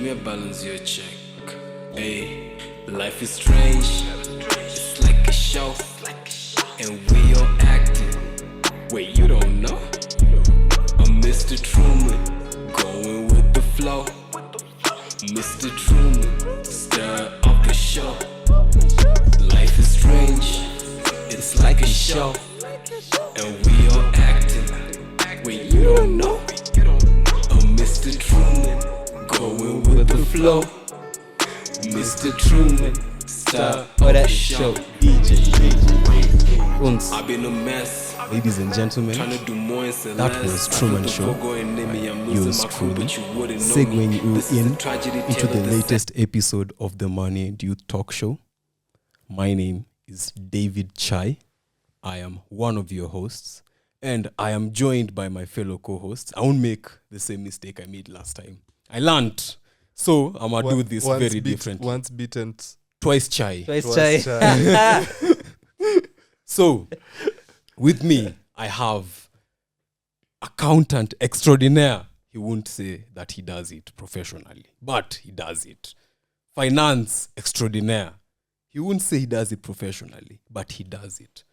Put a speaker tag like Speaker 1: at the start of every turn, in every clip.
Speaker 1: me a balance your check. Hey, life is strange. It's like a show, and we all acting. Wait, you don't know? I'm Mr. Truman, going with the flow. Mr. Truman, star of the show. Life is strange. It's like a show, and we all acting. Wait, you don't know? I'm Mr. Truman, going with the flow. Mr. Truman, star of the show.
Speaker 2: I've been a mess.
Speaker 3: Ladies and gentlemen,
Speaker 1: that
Speaker 3: was Truman Show. Yours truly, segueing you into the latest episode of the Money and Youth Talk Show. My name is David Chai. I am one of your hosts, and I am joined by my fellow co-hosts. I won't make the same mistake I made last time. I learned, so I'm gonna do this very differently.
Speaker 2: Once beaten,
Speaker 3: Twice Chai.
Speaker 2: twice shy.
Speaker 3: So, with me, I have accountant extraordinaire. He won't say that he does it professionally, but he does it. Finance extraordinaire. He won't say he does it professionally, but he does it.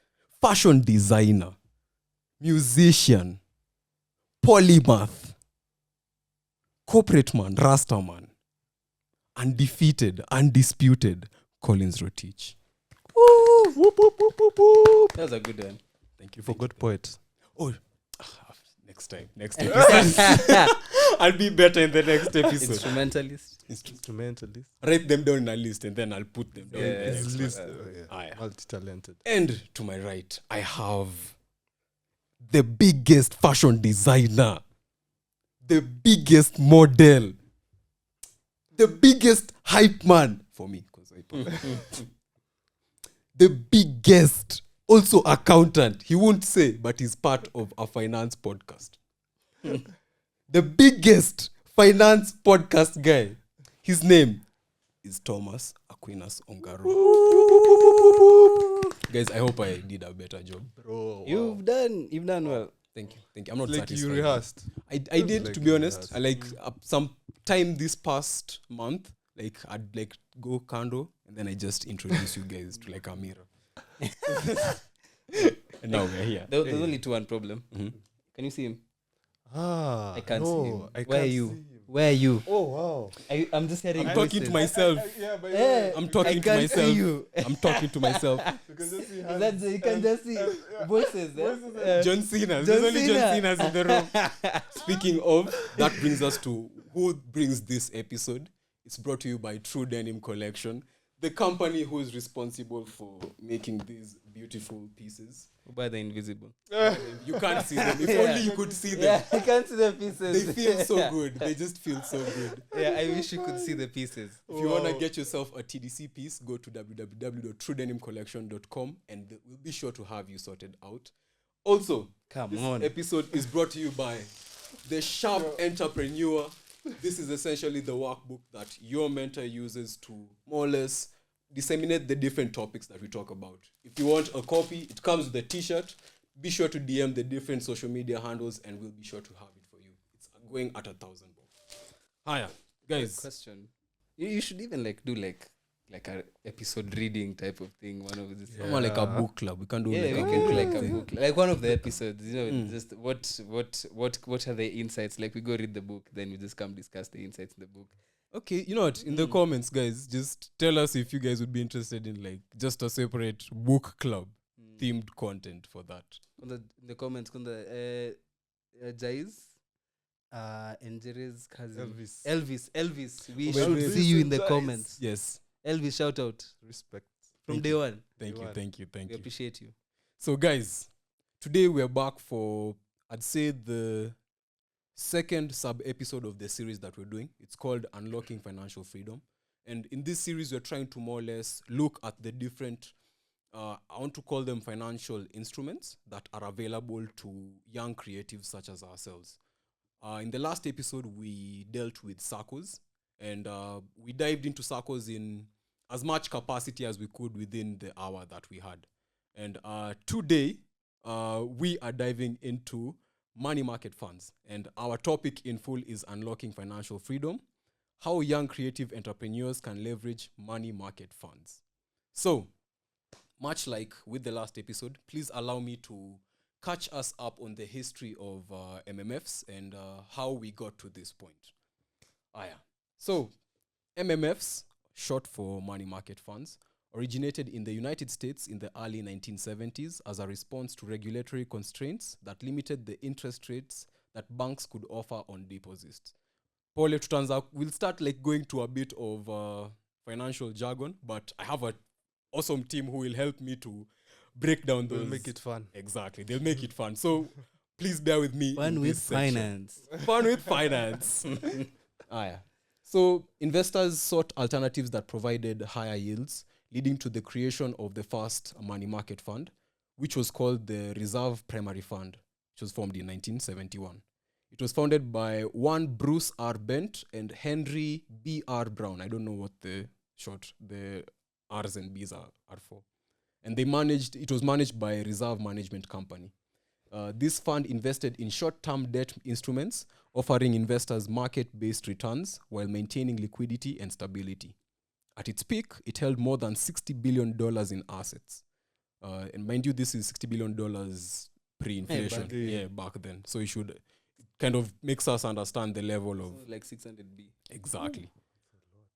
Speaker 3: Fashion designer, musician, polymath, corporate man, Rasta man, undefeated, undisputed, Collins Rotich.
Speaker 2: That was a good one.
Speaker 3: Thank you.
Speaker 2: Forgot poet.
Speaker 3: Oh, next time. Next episode. I'll be better in the next episode.
Speaker 2: Instrumentalist.
Speaker 3: Instrumentalist. Write them down in a list and then I'll put them down in the next
Speaker 2: list.
Speaker 3: Aye.
Speaker 2: Multi-talented.
Speaker 3: And to my right, I have the biggest fashion designer, the biggest model, the biggest hype man for me. The biggest, also accountant. He won't say, but he's part of a finance podcast. The biggest finance podcast guy. His name is Thomas Aquinas Ongaro. Guys, I hope I did a better job.
Speaker 2: Bro, wow.
Speaker 4: You've done well.
Speaker 3: Thank you. I'm not
Speaker 2: Like
Speaker 3: satisfied.
Speaker 2: you rehearsed.
Speaker 3: I did,
Speaker 2: like
Speaker 3: to
Speaker 2: you
Speaker 3: be honest.
Speaker 2: rehearsed.
Speaker 3: Some time this past month, I'd go kando and then I just introduce you guys to a mirror. And now we're here.
Speaker 4: There's only one problem.
Speaker 3: Mhm.
Speaker 4: Can you see him?
Speaker 2: I
Speaker 4: can't see him.
Speaker 2: I
Speaker 4: Where are
Speaker 2: can't
Speaker 4: you?
Speaker 2: see him.
Speaker 4: Where are you?
Speaker 2: Oh, wow.
Speaker 4: I'm just hearing
Speaker 3: I'm talking to myself.
Speaker 2: But
Speaker 3: I'm talking to myself.
Speaker 4: See you.
Speaker 3: I'm talking to myself.
Speaker 2: you can just see
Speaker 4: That's you can just see voices.
Speaker 3: John Cena. There's
Speaker 4: John
Speaker 3: only John
Speaker 4: Cena.
Speaker 3: Cena's in the room. Speaking of, that brings us to who brings this episode. It's brought to you by True Denim Collection, the company who is responsible for making these beautiful pieces.
Speaker 4: By the invisible.
Speaker 3: You can't see them. If only you could see them.
Speaker 4: Yeah, you can't see the pieces.
Speaker 3: They feel so good. They just feel so good.
Speaker 4: Yeah, I wish you could see the pieces.
Speaker 3: If you want to get yourself a TDC piece, go to www.truedenimcollection.com and we'll be sure to have you sorted out. Also,
Speaker 4: Come
Speaker 3: this
Speaker 4: on.
Speaker 3: episode is brought to you by The Sharp Entrepreneur. This is essentially the workbook that your mentor uses to more or less disseminate the different topics that we talk about. If you want a copy, it comes with a t-shirt. Be sure to DM the different social media handles and we'll be sure to have it for you. It's going at 1,000 bucks. Hiya, guys.
Speaker 4: Question. You should even do like a episode reading type of thing. One of this.
Speaker 3: More like a book club. We can do
Speaker 4: Yeah,
Speaker 3: like
Speaker 4: we
Speaker 3: a
Speaker 4: can
Speaker 3: book
Speaker 4: do like
Speaker 3: club
Speaker 4: a
Speaker 3: thing.
Speaker 4: book, like one of the episodes. Just what are the insights? Like we go read the book, then we just come discuss the insights in the book.
Speaker 3: Okay, you know what? In the comments, guys, just tell us if you guys would be interested in just a separate book club themed content for that.
Speaker 4: In the comments, Jais, and Jerry's cousin Elvis. We should
Speaker 3: Elvis.
Speaker 4: see you in the
Speaker 2: Jais.
Speaker 4: comments.
Speaker 3: Yes.
Speaker 4: Elvis, shout out
Speaker 2: Respect.
Speaker 4: from
Speaker 3: Thank
Speaker 4: day
Speaker 3: you.
Speaker 4: one.
Speaker 3: Thank
Speaker 2: Day
Speaker 3: you.
Speaker 4: We appreciate you.
Speaker 3: So, guys, today we're back for, I'd say, the second sub-episode of the series that we're doing. It's called Unlocking Financial Freedom. And in this series, we're trying to more or less look at the different, I want to call them financial instruments that are available to young creatives such as ourselves. In the last episode, we dealt with SACCOs, and we dived into SACCOs in as much capacity as we could within the hour that we had. And today, we are diving into money market funds. And our topic in full is unlocking financial freedom. how young creative entrepreneurs can leverage money market funds. So, much like with the last episode, please allow me to catch us up on the history of MMFs and how we got to this point. So, MMFs, short for money market funds, originated in the United States in the early 1970s as a response to regulatory constraints that limited the interest rates that banks could offer on deposits. Pole tutanza, we'll start like going to a bit of financial jargon, but I have an awesome team who will help me to break down those.
Speaker 2: We'll make it fun.
Speaker 3: Exactly, they'll make it fun. So please bear with me.
Speaker 4: Fun
Speaker 3: in
Speaker 4: with
Speaker 3: this section.
Speaker 4: finance.
Speaker 3: Fun with finance. So investors sought alternatives that provided higher yields, leading to the creation of the first money market fund, which was called the Reserve Primary Fund, which was formed in 1971. It was founded by one Bruce R. Bent and Henry B. R. Brown. I don't know what the R's and B's are for. And it was managed by a Reserve Management Company. This fund invested in short-term debt instruments, offering investors market-based returns while maintaining liquidity and stability. At its peak, it held more than $60 billion in assets. And mind you, this is $60 billion pre-inflation. Back then. So it should kind of makes us understand the level of...
Speaker 4: So like 600B.
Speaker 3: Exactly.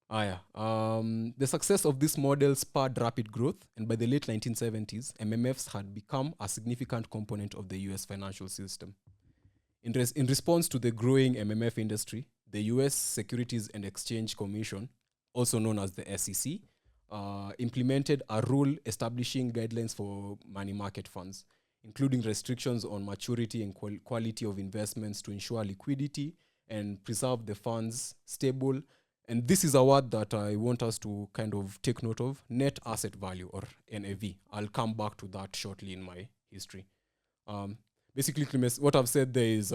Speaker 3: The success of this model spurred rapid growth, and by the late 1970s, MMFs had become a significant component of the US financial system. In response to the growing MMF industry, the US Securities and Exchange Commission, also known as the SEC, implemented a rule establishing guidelines for money market funds, including restrictions on maturity and quality of investments to ensure liquidity and preserve the funds stable. And this is a word that I want us to kind of take note of, net asset value or NAV. I'll come back to that shortly in my history. Basically, what I've said there is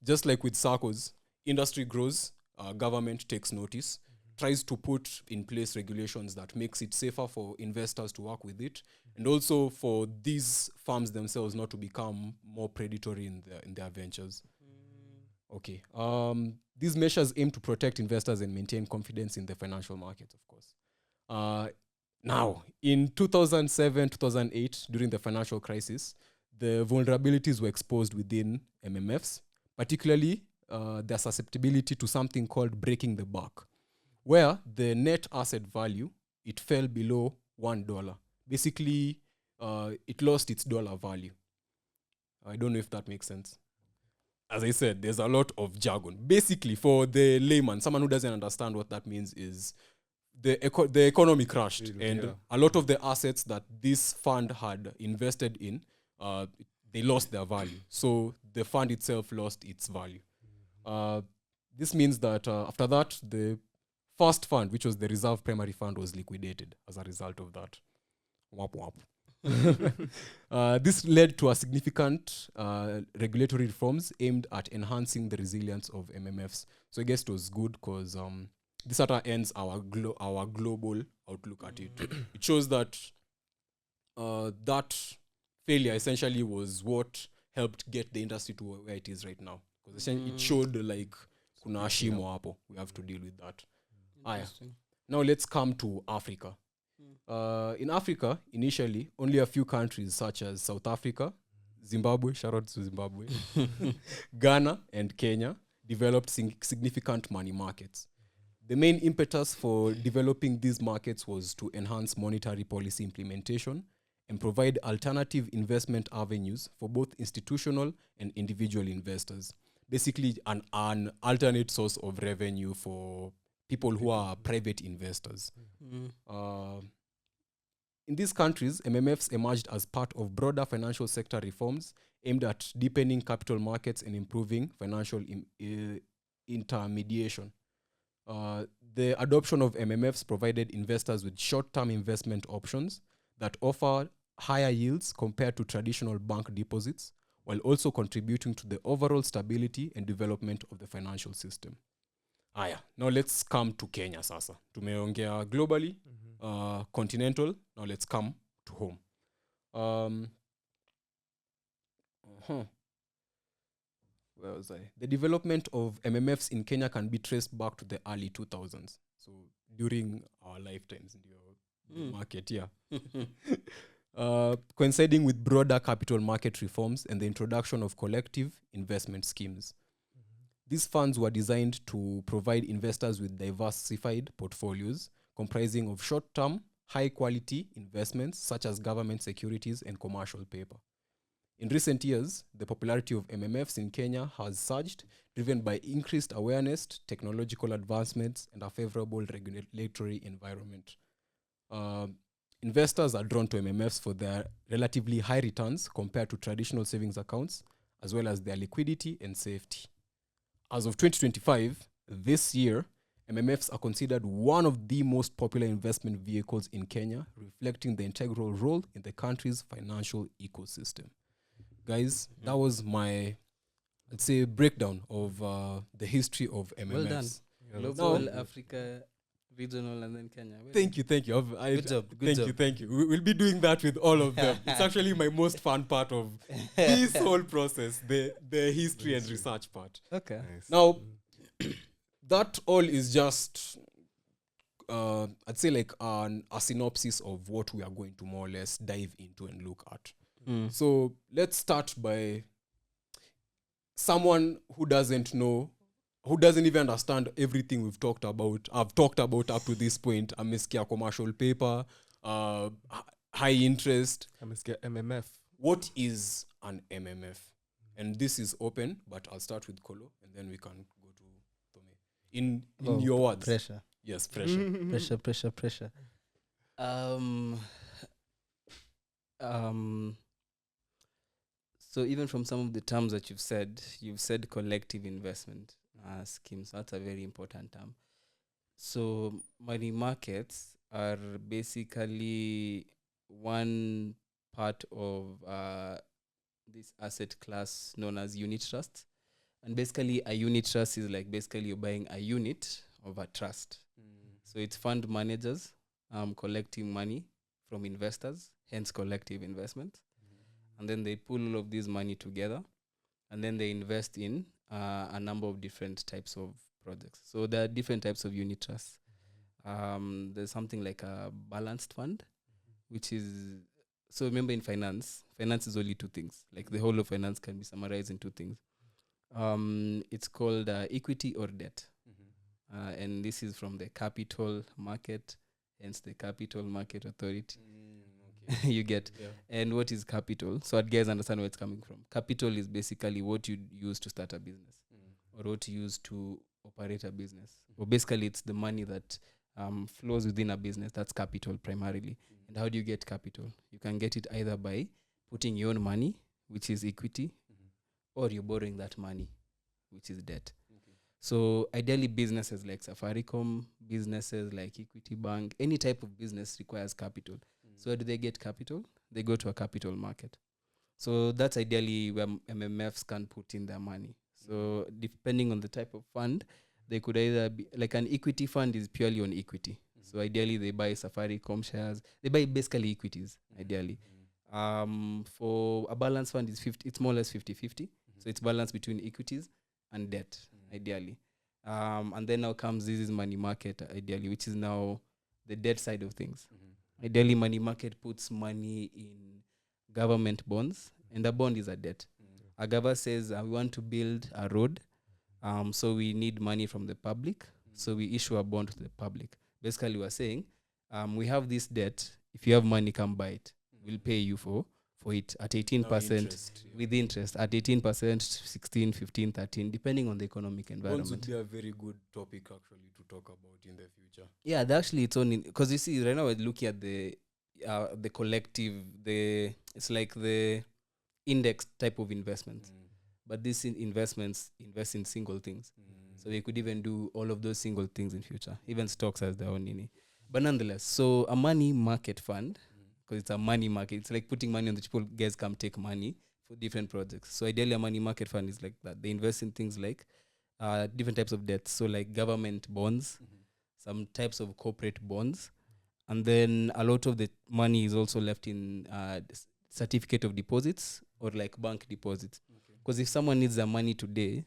Speaker 3: just like with SACCOs, industry grows, government takes notice, tries to put in place regulations that makes it safer for investors to work with it, and also for these firms themselves not to become more predatory in their ventures. Okay. These measures aim to protect investors and maintain confidence in the financial markets, of course. Now, in 2007, 2008, during the financial crisis, the vulnerabilities were exposed within MMFs, particularly their susceptibility to something called breaking the buck, where the net asset value, it fell below $1. Basically, it lost its dollar value. I don't know if that makes sense. As I said, there's a lot of jargon. Basically, for the layman, someone who doesn't understand what that means is the economy crashed, and a lot of the assets that this fund had invested in, they lost their value. So the fund itself lost its value. This means that after that, the first fund, which was the Reserve Primary Fund, was liquidated as a result of that. Wap wap. This led to a significant regulatory reforms aimed at enhancing the resilience of MMFs. So I guess it was good because this sort of ends our global outlook at it. It shows that that failure essentially was what helped get the industry to where it is right now. Because essentially it showed like kuna shimo hapo. We have to deal with that. Now let's come to Africa. In Africa, initially, only a few countries such as South Africa, Zimbabwe, shout out to Zimbabwe, Ghana, and Kenya developed significant money markets. The main impetus for developing these markets was to enhance monetary policy implementation and provide alternative investment avenues for both institutional and individual investors. Basically, an alternate source of revenue for people who are private investors. In these countries, MMFs emerged as part of broader financial sector reforms aimed at deepening capital markets and improving financial intermediation. The adoption of MMFs provided investors with short-term investment options that offer higher yields compared to traditional bank deposits, while also contributing to the overall stability and development of the financial system. Now let's come to Kenya sasa. Tumeongea globally, continental. Now let's come to home. where was I? The development of MMFs in Kenya can be traced back to the early 2000s. So during our lifetimes in the market, yeah. Coinciding with broader capital market reforms and the introduction of collective investment schemes. These funds were designed to provide investors with diversified portfolios comprising of short-term, high-quality investments such as government securities and commercial paper. In recent years, the popularity of MMFs in Kenya has surged, driven by increased awareness, technological advancements, and a favorable regulatory environment. Investors are drawn to MMFs for their relatively high returns compared to traditional savings accounts, as well as their liquidity and safety. As of 2025, this year, MMFs are considered one of the most popular investment vehicles in Kenya, reflecting the integral role in the country's financial ecosystem. Guys, that was my, let's say, breakdown of the history of MMFs.
Speaker 4: Well done.
Speaker 2: Yeah,
Speaker 4: Global,
Speaker 3: Now-
Speaker 4: Africa, regional, and then Kenya. Well
Speaker 3: Thank you.
Speaker 4: Good job, good job.
Speaker 3: Thank you. We'll be doing that with all of them. It's actually my most fun part of this whole process, the history and research part.
Speaker 4: done. Okay.
Speaker 2: Nice.
Speaker 3: Now, that all is just, I'd say, like a synopsis of what we are going to more or less dive into and look at. So let's start by someone who doesn't know, who doesn't even understand everything we've talked about. I've talked about up to this point. Ameskia commercial paper, high interest.
Speaker 2: I'm scared MMF.
Speaker 3: What is an MMF? And this is open, but I'll start with Kolo, and then we can go to Tome. In
Speaker 4: Oh,
Speaker 3: your words.
Speaker 4: Pressure.
Speaker 3: Yes, pressure.
Speaker 4: Pressure. So even from some of the terms that you've said collective investment schemes. That's a very important term. So money markets are basically one part of this asset class known as unit trusts. And basically a unit trust is like basically you're buying a unit of a trust. So it's fund managers collecting money from investors, hence collective investment. And then they pull all of this money together and then they invest in a number of different types of projects. So there are different types of unit trusts. There's something like a balanced fund, which is, so remember in finance is only two things. Like the whole of finance can be summarized in two things. It's called equity or debt. And this is from the capital market, hence the Capital Market Authority. You get.
Speaker 3: Yeah.
Speaker 4: And what is capital? So that guys understand where it's coming from. Capital is basically what you use to start a business or what you use to operate a business. Or basically it's the money that flows within a business. That's capital primarily. And how do you get capital? You can get it either by putting your own money, which is equity, or you're borrowing that money, which is debt. So ideally businesses like Safaricom, businesses like Equity Bank, any type of business requires capital. So where do they get capital? They go to a capital market. So that's ideally where MMFs can put in their money. So depending on the type of fund, they could either be, like an equity fund is purely on equity. So ideally they buy Safaricom shares. They buy basically equities, ideally. For a balance fund, it's more or less 50-50. So it's balanced between equities and debt, ideally. And then now comes this is money market, ideally, which is now the debt side of things. Ideally, money market puts money in government bonds, and the bond is a debt. A government says, we want to build a road, so we need money from the public, so we issue a bond to the public. Basically, we're saying, we have this debt. If you have money, come buy it. We'll pay you for it at 18%, with interest, at 18%, 16, 15, 13, depending on the economic
Speaker 3: Bonds
Speaker 4: environment.
Speaker 3: would be a very good topic actually to talk about in the future.
Speaker 4: Yeah, actually it's only because you see right now we're looking at the collective, it's like the index type of investments. But these investments invest in single things. So they could even do all of those single things in future. Even stocks has their own nini. But nonetheless, so a money market fund, because it's a money market, it's like putting money on the people, guys come take money for different projects. So ideally a money market fund is like that. They invest in things like different types of debts. So like government bonds, some types of corporate bonds. And then a lot of the money is also left in certificate of deposits or like bank deposits. Because if someone needs their money today,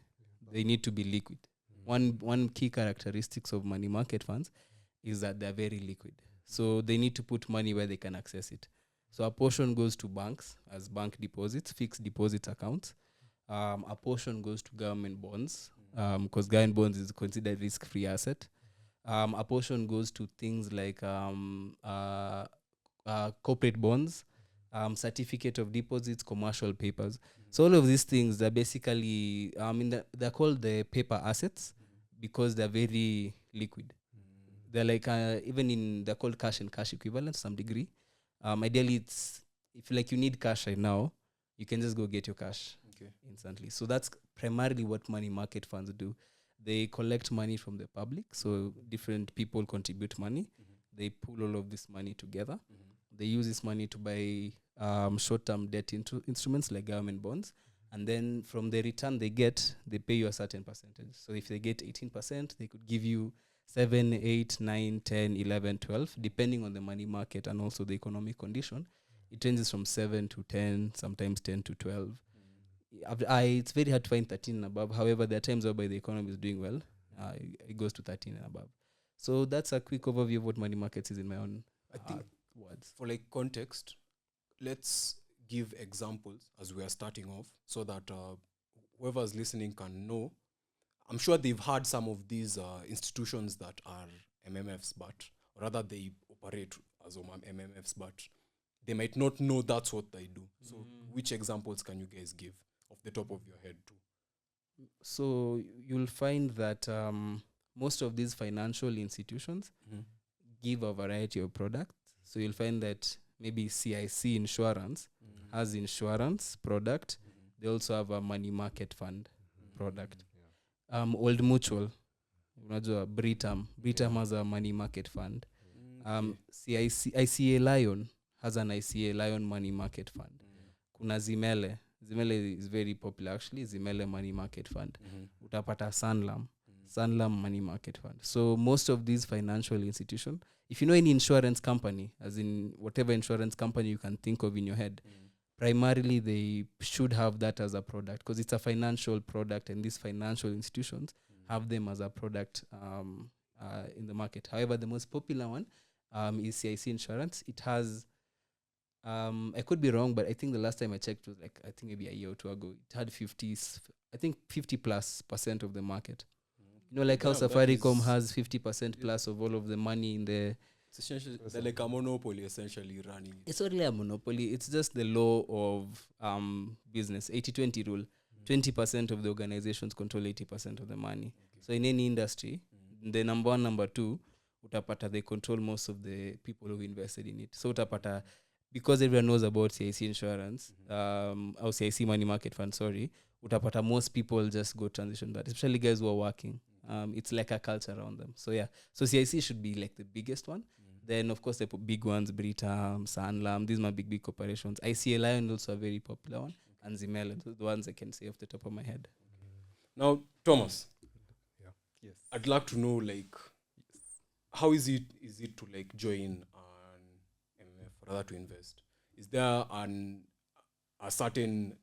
Speaker 4: they need to be liquid. One key characteristics of money market funds is that they're very liquid. So they need to put money where they can access it. So a portion goes to banks as bank deposits, fixed deposit accounts. A portion goes to government bonds, because government bonds is considered risk-free asset. A portion goes to things like corporate bonds, certificate of deposits, commercial papers. So all of these things, they're basically, they're called the paper assets because they're very liquid. They're like, they're called cash and cash equivalent to some degree. Ideally, it's, if like you need cash right now, you can just go get your cash instantly. So that's primarily what money market funds do. They collect money from the public. So different people contribute money. They pull all of this money together. They use this money to buy short-term debt instruments like government bonds. And then from the return they get, they pay you a certain percentage. So if they get 18%, they could give you 7, 8, 9, 10, 11, 12, depending on the money market and also the economic condition. It ranges from 7 to 10, sometimes 10 to 12. It's very hard to find 13 and above. However, there are times whereby the economy is doing well. It goes to 13 and above. So that's a quick overview of what money markets is in my own words.
Speaker 3: For like context, let's give examples as we are starting off so that whoever's listening can know. I'm sure they've had some of these institutions that are MMFs, but or rather they operate as MMFs, but they might not know that's what they do. So which examples can you guys give off the top of your head too?
Speaker 4: So you'll find that most of these financial institutions give a variety of products. So you'll find that maybe CIC Insurance has insurance product. They also have a money market fund product. Old Mutual, Britam has a money market fund. ICA Lion has an ICA Lion money market fund. Kuna Zimele is very popular actually. Zimele money market fund. Utapata Sanlam money market fund. So most of these financial institutions, if you know any insurance company, as in whatever insurance company you can think of in your head, primarily they should have that as a product because it's a financial product, and these financial institutions have them as a product in the market. However, the most popular one is CIC Insurance. It has, I could be wrong, but I think the last time I checked was like, I think maybe a year or two ago, it had 50% of the market. You know, like how Safaricom has 50% plus of all of the money in the...
Speaker 3: It's essentially they're like a monopoly essentially running.
Speaker 4: It's not really a monopoly. It's just the law of business, 80-20 rule. 20% of the organizations control 80% of the money. So in any industry, the number one, number two, utapata they control most of the people who invested in it. So utapata, because everyone knows about CIC Insurance, or CIC Money Market Fund, utapata most people just go transition that, especially guys who are working. It's like a culture around them. So yeah, so CIC should be like the biggest one. Then of course the big ones, Britam, Sanlam, these are my big corporations. ICA Lion also a very popular one, and Zimele, the ones I can say off the top of my head.
Speaker 3: Now, Thomas,
Speaker 2: Yes.
Speaker 3: I'd like to know like how is it to like join an MMF or rather to invest? Is there a certain,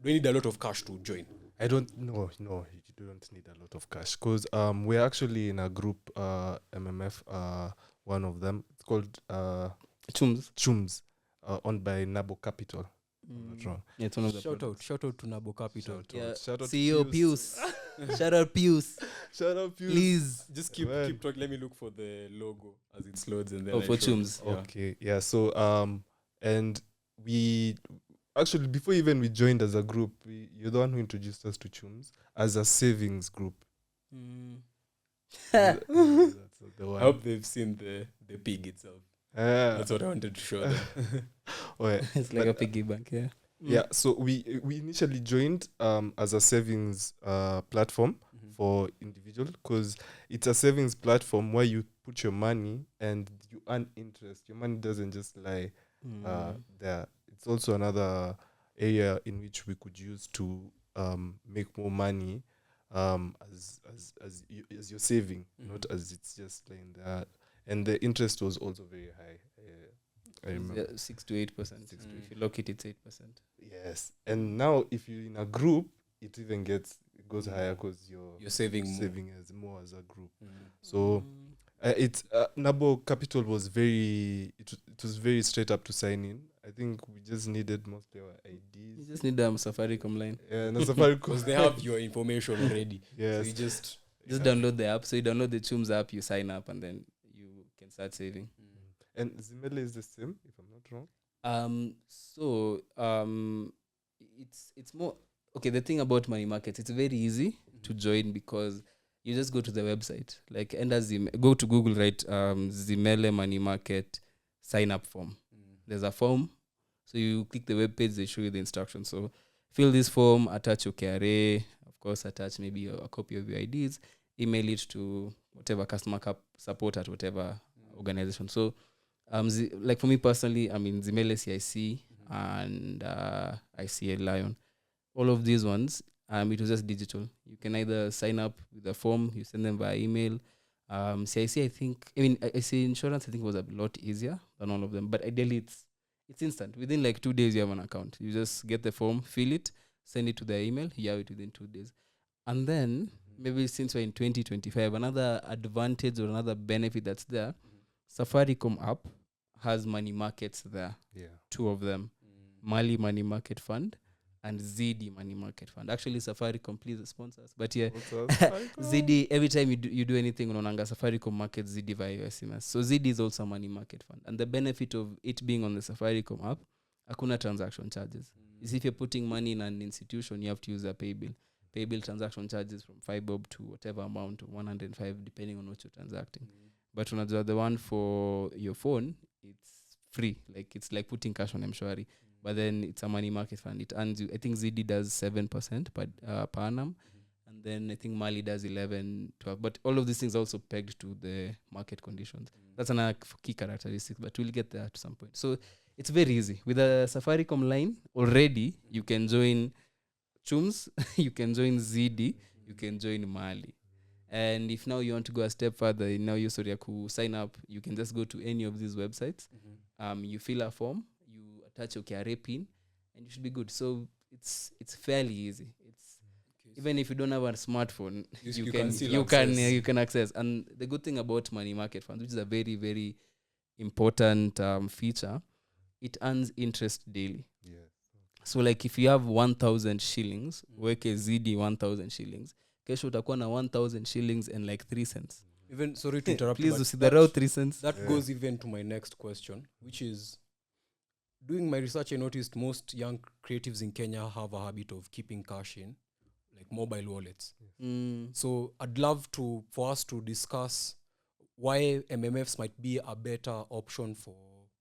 Speaker 3: do you need a lot of cash to join?
Speaker 2: I don't know. No, you don't need a lot of cash because we're actually in a group, MMF. One of them, it's called Chums, owned by Nabo Capital. I'm not wrong.
Speaker 4: Yeah, it's one of the
Speaker 3: Shout out to Nabo Capital.
Speaker 2: Shout out
Speaker 4: CEO Pius. Shout out Pius.
Speaker 2: Shout out Pius.
Speaker 4: Please.
Speaker 3: Just keep talking. Let me look for the logo as it loads and then
Speaker 4: for Chums.
Speaker 3: Yeah.
Speaker 2: Okay, yeah. So and we actually before even we joined as a group, you're the one who introduced us to Chums as a savings group. That's the one.
Speaker 3: I hope they've seen the pig itself. That's what I wanted to show them.
Speaker 2: Oh, yeah.
Speaker 4: It's like a piggy bank, yeah.
Speaker 2: Yeah, so we initially joined as a savings platform for individual because it's a savings platform where you put your money and you earn interest. Your money doesn't just lie there. It's also another area in which we could use to make more money as you're saving, not as it's just lying there. And the interest was also very high. I remember.
Speaker 4: 6 to 8%. If you lock it, it's 8%.
Speaker 2: Yes, and now if you're in a group, it even goes higher because
Speaker 3: You're saving more.
Speaker 2: saving as more as a group. So it's Nabo Capital was it was very straight up to sign in. I think we just needed mostly our
Speaker 4: You
Speaker 2: IDs.
Speaker 4: just need Safaricom line.
Speaker 2: Yeah, no Safaricom.
Speaker 3: Because they have your information already.
Speaker 2: Yes.
Speaker 3: So you just
Speaker 4: Download the app. So you download the Chums app, you sign up, and then you can start saving.
Speaker 2: And Zimele is the same, if I'm not wrong.
Speaker 4: It's more okay. The thing about money markets, it's very easy to join because you just go to the website, like go to Google, write Zimele Money Market sign up form. There's a form, so you click the web page. They show you the instructions. So fill this form, attach your KRA, of course, attach maybe a copy of your IDs, email it to whatever customer support at whatever organization. So like for me personally, I'm in Zimele CIC and ICA Lion. All of these ones, it was just digital. You can either sign up with a form, you send them via email. CIC, ICA Insurance, I think was a lot easier than all of them. But ideally, it's instant. Within like 2 days, you have an account. You just get the form, fill it, send it to their email. You have it within 2 days. And then, maybe since we're in 2025, another advantage or another benefit that's there, Safaricom app has money markets there.
Speaker 2: Yeah.
Speaker 4: 2 of them. Mali Money Market Fund and ZD Money Market Fund. Actually, Safaricom, please sponsor us. But yeah, ZD, every time you do anything on Onanga, Safaricom market ZD via your SMS. So ZD is also a money market fund. And the benefit of it being on the Safaricom app, hakuna transaction charges. Is if you're putting money in an institution, you have to use a pay bill. Pay bill transaction charges from 5 bob to whatever amount of 105, depending on what you're transacting. But when the one for your phone, it's free. Like it's like putting cash on Mshwari. But then it's a money market fund. It earns you, I think ZD does 7% per annum. And then I think Mali does 11, 12. But all of these things are also pegged to the market conditions. That's another key characteristic, but we'll get there at some point. So it's very easy. With a Safaricom line, already you can join Chums, you can join ZD, you can join Mali. And if now you want to go a step further, now you sign up, you can just go to any of these websites. You fill a form, you attach your KRA pin, and you should be good. So it's fairly easy. It's even if you don't have a smartphone, you can access. And the good thing about money market funds, which is a very, very important feature, it earns interest daily.
Speaker 2: Yeah.
Speaker 4: So like if you have 1,000 shillings, weke ZD 1,000 shillings, kesho utakuwa na 1,000 shillings and like 3 cents.
Speaker 3: Even, sorry to interrupt,
Speaker 4: please
Speaker 3: but
Speaker 4: usidharau 3 cents.
Speaker 3: that goes even to my next question, which is, doing my research, I noticed most young creatives in Kenya have a habit of keeping cash in, like mobile wallets. So I'd love for us to discuss why MMFs might be a better option for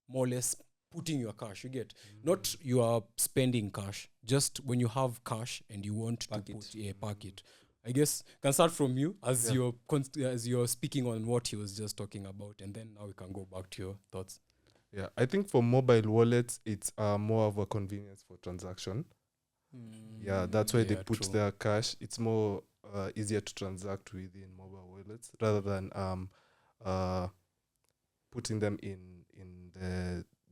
Speaker 3: more or less putting your cash. You get not you are spending cash, just when you have cash and you want to put a packet. I guess can start from you as you're speaking on what he was just talking about, and then now we can go back to your thoughts.
Speaker 2: Yeah, I think for mobile wallets, it's more of a convenience for transaction. Yeah, that's why they put their cash. It's more easier to transact within mobile wallets rather than putting them in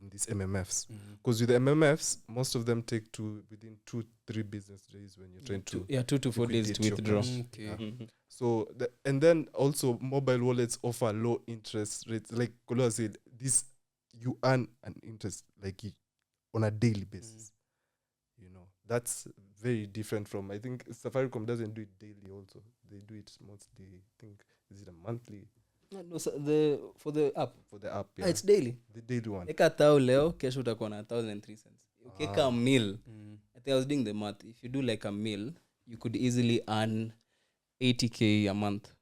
Speaker 2: these MMFs. Because with the MMFs, most of them take within 2-3 business days when you're trying to
Speaker 4: 2 to 4 days to withdraw.
Speaker 3: Okay.
Speaker 2: So and then also mobile wallets offer low interest rates. Like Koloa said, you earn an interest on a daily basis. You know, that's very different from, I think Safaricom doesn't do it daily also. They do it mostly, I think, is it a monthly?
Speaker 4: No, so for the app.
Speaker 2: For the app, yeah.
Speaker 4: It's daily.
Speaker 2: The daily one.
Speaker 4: Eka tao leo, kesho utakuwa na 1,003 cents. Ukeka a meal. I think I was doing the math. If you do like a meal, you could easily earn 80k a month.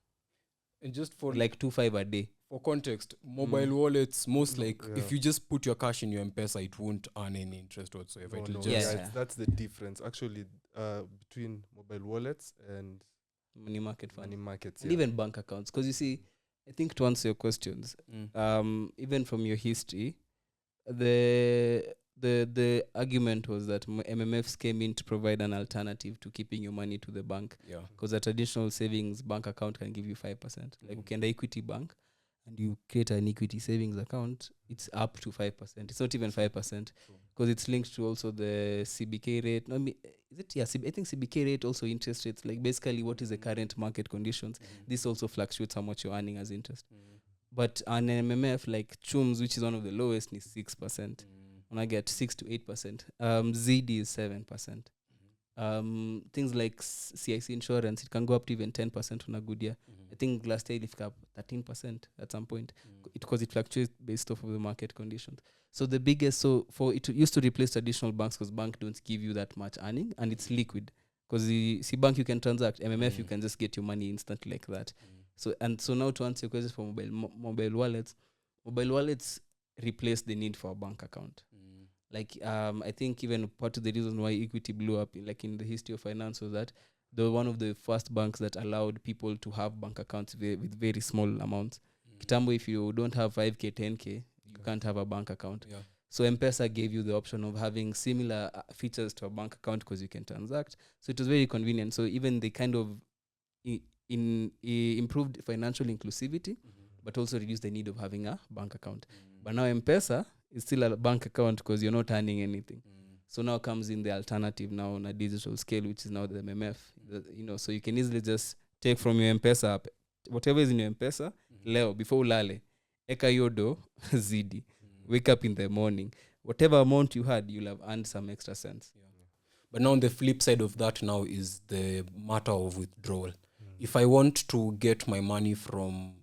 Speaker 3: And just for
Speaker 4: like 2.5 a day.
Speaker 3: For context, mobile wallets, if you just put your cash in your M-Pesa, it won't earn any interest whatsoever.
Speaker 2: That's the difference actually between mobile wallets and
Speaker 4: money market fund.
Speaker 2: Money markets,
Speaker 4: and even bank accounts. Because you see, I think to answer your questions, even from your history, the argument was that MMFs came in to provide an alternative to keeping your money to the bank.
Speaker 3: Yeah.
Speaker 4: Because a traditional savings bank account can give you 5%. Like ukienda Equity Bank, and you create an equity savings account, it's up to 5%. It's not even 5% because it's linked to also the CBK rate. No, is it? Yeah, I think CBK rate also interest rates. Like basically, what is the current market conditions? This also fluctuates how much you're earning as interest. But on MMF, like Chums, which is one of the lowest, is 6%. When I get 6 to 8%, ZD is 7%. Things like CIC insurance, it can go up to even 10% on a good year. I think last year it got up 13% at some point because it fluctuates based off of the market conditions. So the biggest, so for it used to replace traditional banks because bank don't give you that much earning and it's liquid. Because the bank you can transact, MMF you can just get your money instantly like that. So now to answer your question for mobile wallets replace the need for a bank account. Like I think even part of the reason why equity blew up in the history of finance was that they were one of the first banks that allowed people to have bank accounts with very small amounts. Kitambo, if you don't have 5k 10k you can't have a bank account. So M-Pesa gave you the option of having similar features to a bank account because you can transact. So it was very convenient. So even they kind of improved financial inclusivity, but also reduced the need of having a bank account. But now M-Pesa is still a bank account because you're not earning anything. So now comes in the alternative now on a digital scale, which is now the MMF. So you can easily just take from your M-Pesa app, whatever is in your M-Pesa, leo, before ulale, eka yodo, zidi. Wake up in the morning. Whatever amount you had, you'll have earned some extra cents.
Speaker 3: But now on the flip side of that now is the matter of withdrawal. If I want to get my money from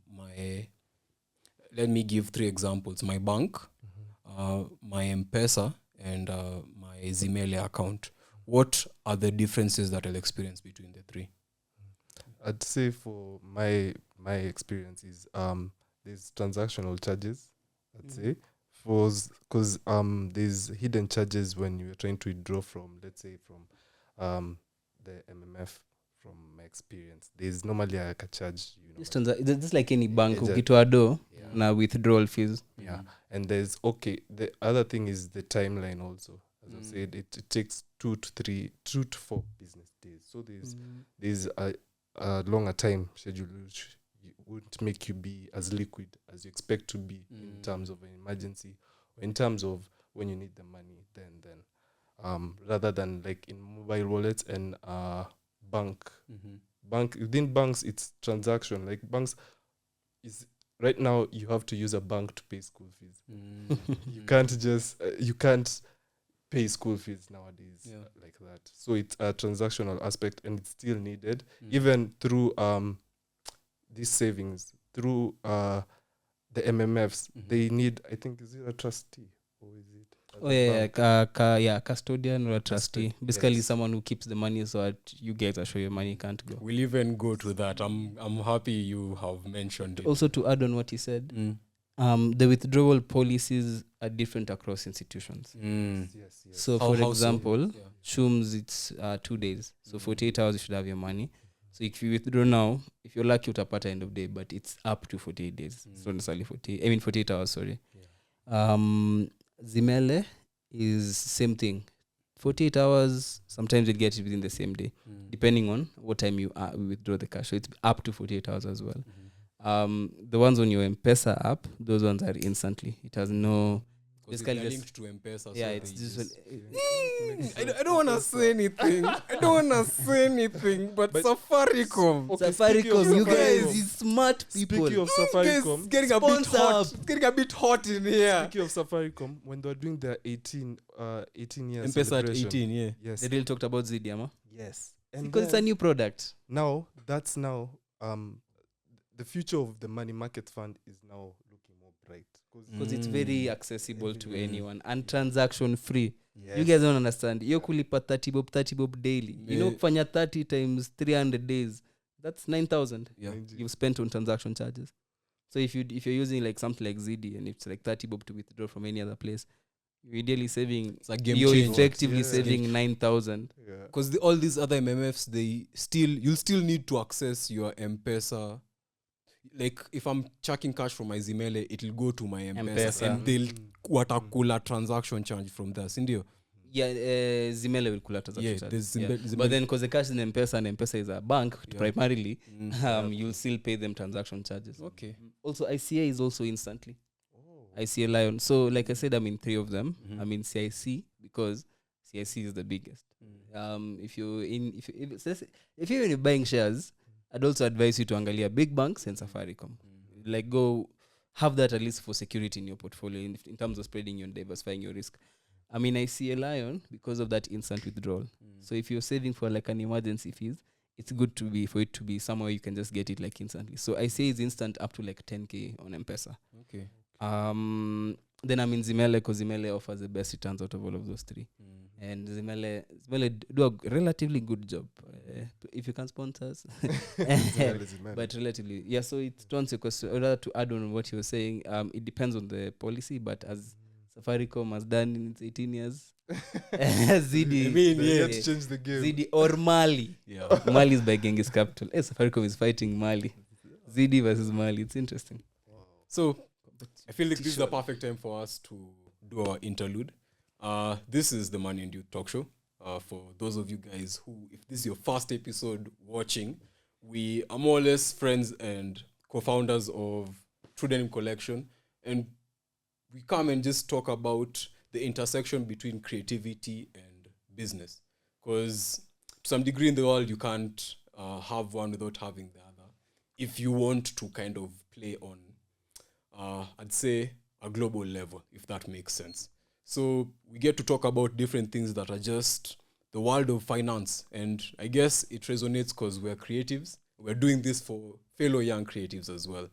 Speaker 3: let me give 3 examples. My bank, my M-Pesa, and my Zimele account. What are the differences that I'll experience between the 3?
Speaker 2: I'd say for my experience is there's transactional charges. I'd say because there's hidden charges when you're trying to withdraw from, let's say, from the MMF. From my experience, there's normally a charge.
Speaker 4: Just like any bank, ukitoa do na withdrawal fees.
Speaker 2: And there's the other thing is the timeline also. As I said, it takes 2 to 4 business days. So there's a longer time schedule which wouldn't make you be as liquid as you expect to be in terms of an emergency or in terms of when you need the money then rather than like in mobile wallets and bank within banks it's transaction. Like banks is right now you have to use a bank to pay school fees. You can't just you can't pay school fees nowadays like that. So it's a transactional aspect and it's still needed even through these savings through the MMFs. They need, I think, is it a trustee or is it
Speaker 4: custodian or a trustee, basically someone who keeps the money so that you guys are sure your money can't go.
Speaker 3: We'll even go to that. I'm happy you have mentioned it.
Speaker 4: Also to add on what he said, the withdrawal policies are different across institutions.
Speaker 2: Yes.
Speaker 4: So for example, Shums, it's 2 days, so 48 hours you should have your money. So if you withdraw now, if you're lucky utapata end of day, but it's up to 48 days. So necessarily 48 hours, sorry. Zimele is same thing, 48 hours. Sometimes you'll get it within the same day, depending on what time you withdraw the cash. So it's up to 48 hours as well. The ones on your M-Pesa app, those ones are instantly. It has no...
Speaker 3: Basically linked to M-Pesa.
Speaker 4: Yeah, it's just...
Speaker 3: I don't want to say anything. But Safaricom.
Speaker 4: Safaricom, you guys, you smart people.
Speaker 2: Speaking of Safaricom,
Speaker 3: It's getting a bit hot. It's getting a bit hot in here.
Speaker 2: Speaking of Safaricom, when they were doing their 18 years
Speaker 3: M-Pesa at 18, yeah.
Speaker 2: Yes.
Speaker 4: They really talked about Zidiama.
Speaker 2: Yes.
Speaker 4: Because it's a new product.
Speaker 2: Now, that's now... the future of the money market fund is now looking more bright.
Speaker 4: Because it's very accessible to anyone and transaction free.
Speaker 2: Yes.
Speaker 4: You guys don't understand. You're kulipa 30 bob daily. You know, kufanya 30 times 300 days. That's 9,000 you've spent on transaction charges. So if you're using like something like ZD and it's like 30 bob to withdraw from any other place, you're ideally saving.
Speaker 3: It's a game
Speaker 4: you're
Speaker 3: changer.
Speaker 4: effectively saving 9,000.
Speaker 3: Because all these other MMFs, you'll still need to access your M-Pesa. Like if I'm chucking cash from my Zimele, it'll go to my M-Pesa. And they'll watakula transaction charge from there. Sindio?
Speaker 4: Zimele will collect transaction
Speaker 3: Yeah,
Speaker 4: charges.
Speaker 3: there's Zimele.
Speaker 4: But then because the cash is in M-Pesa and M-Pesa is a bank primarily,
Speaker 3: Yeah.
Speaker 4: you'll still pay them transaction charges.
Speaker 3: Okay.
Speaker 4: Also, ICA is also instantly. ICA Lion. So, like I said, I'm in 3 of them. I'm in CIC because CIC is the biggest. If you're buying shares, I'd also advise you to angalia big banks and Safaricom. Like, go have that at least for security in your portfolio in terms of spreading and diversifying your risk. I mean, I see a Lion because of that instant withdrawal. So if you're saving for like an emergency fees, it's good for it to be somewhere you can just get it like instantly. So I say it's instant up to like 10K on M-Pesa.
Speaker 3: Okay.
Speaker 4: Then I'm in Zimele because Zimele offers the best returns out of all of those 3. And Zimele do a relatively good job. If you can sponsor us. But relatively, yeah, so it turns your question, or rather to add on what you were saying, it depends on the policy, but as Safaricom has done in its 18 years, Zidi,
Speaker 2: They had to change the game.
Speaker 4: Zidi or Mali.
Speaker 3: Yeah.
Speaker 4: Mali is by Genghis Capital. Safaricom is fighting Mali. Zidi versus Mali. It's interesting.
Speaker 3: So I feel like this is the perfect time for us to do our interlude. This is the Money and Youth Talk Show. For those of you guys who, if this is your first episode watching, we are more or less friends and co-founders of True Denim Collection, and we come and just talk about the intersection between creativity and business. Because to some degree in the world, you can't have one without having the other. If you want to kind of play on, I'd say, a global level, if that makes sense. So we get to talk about different things that are just the world of finance. And I guess it resonates because we're creatives. We're doing this for fellow young creatives as well.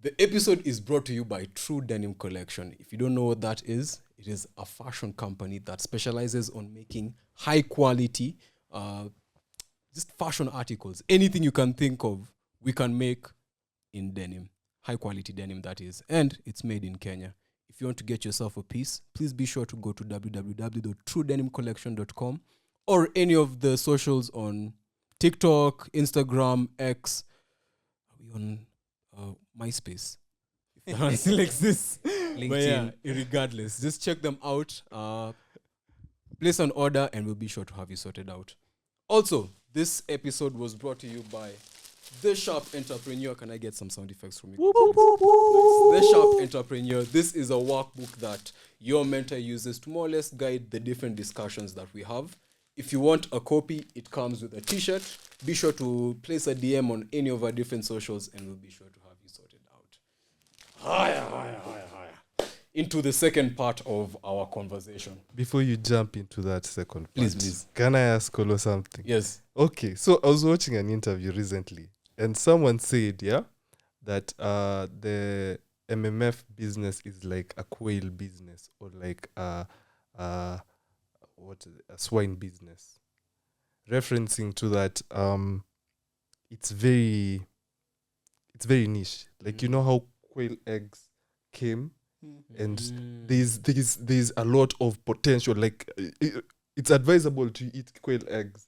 Speaker 3: The episode is brought to you by True Denim Collection. If you don't know what that is, it is a fashion company that specializes on making high quality, just fashion articles. Anything you can think of, we can make in denim. High quality denim, that is. And it's made in Kenya. If you want to get yourself a piece, please be sure to go to www.truedenimcollection.com or any of the socials on TikTok, Instagram, X. Are we on MySpace? If that still exists. But yeah, regardless, just check them out. Place an order and we'll be sure to have you sorted out. Also, this episode was brought to you by The Sharp Entrepreneur. Can I get some sound effects from you? The Sharp Entrepreneur. This is a workbook that your mentor uses to more or less guide the different discussions that we have. If you want a copy, it comes with a t-shirt. Be sure to place a DM on any of our different socials and we'll be sure to have you sorted out. Higher. Into the second part of our conversation.
Speaker 2: Before you jump into that second part,
Speaker 3: Please.
Speaker 2: can I ask Olo something?
Speaker 3: Yes.
Speaker 2: Okay, so I was watching an interview recently, and someone said, that the MMF business is like a quail business or like a swine business. Referencing to that, it's very niche. Like you know how quail eggs came, and there's a lot of potential. Like it's advisable to eat quail eggs.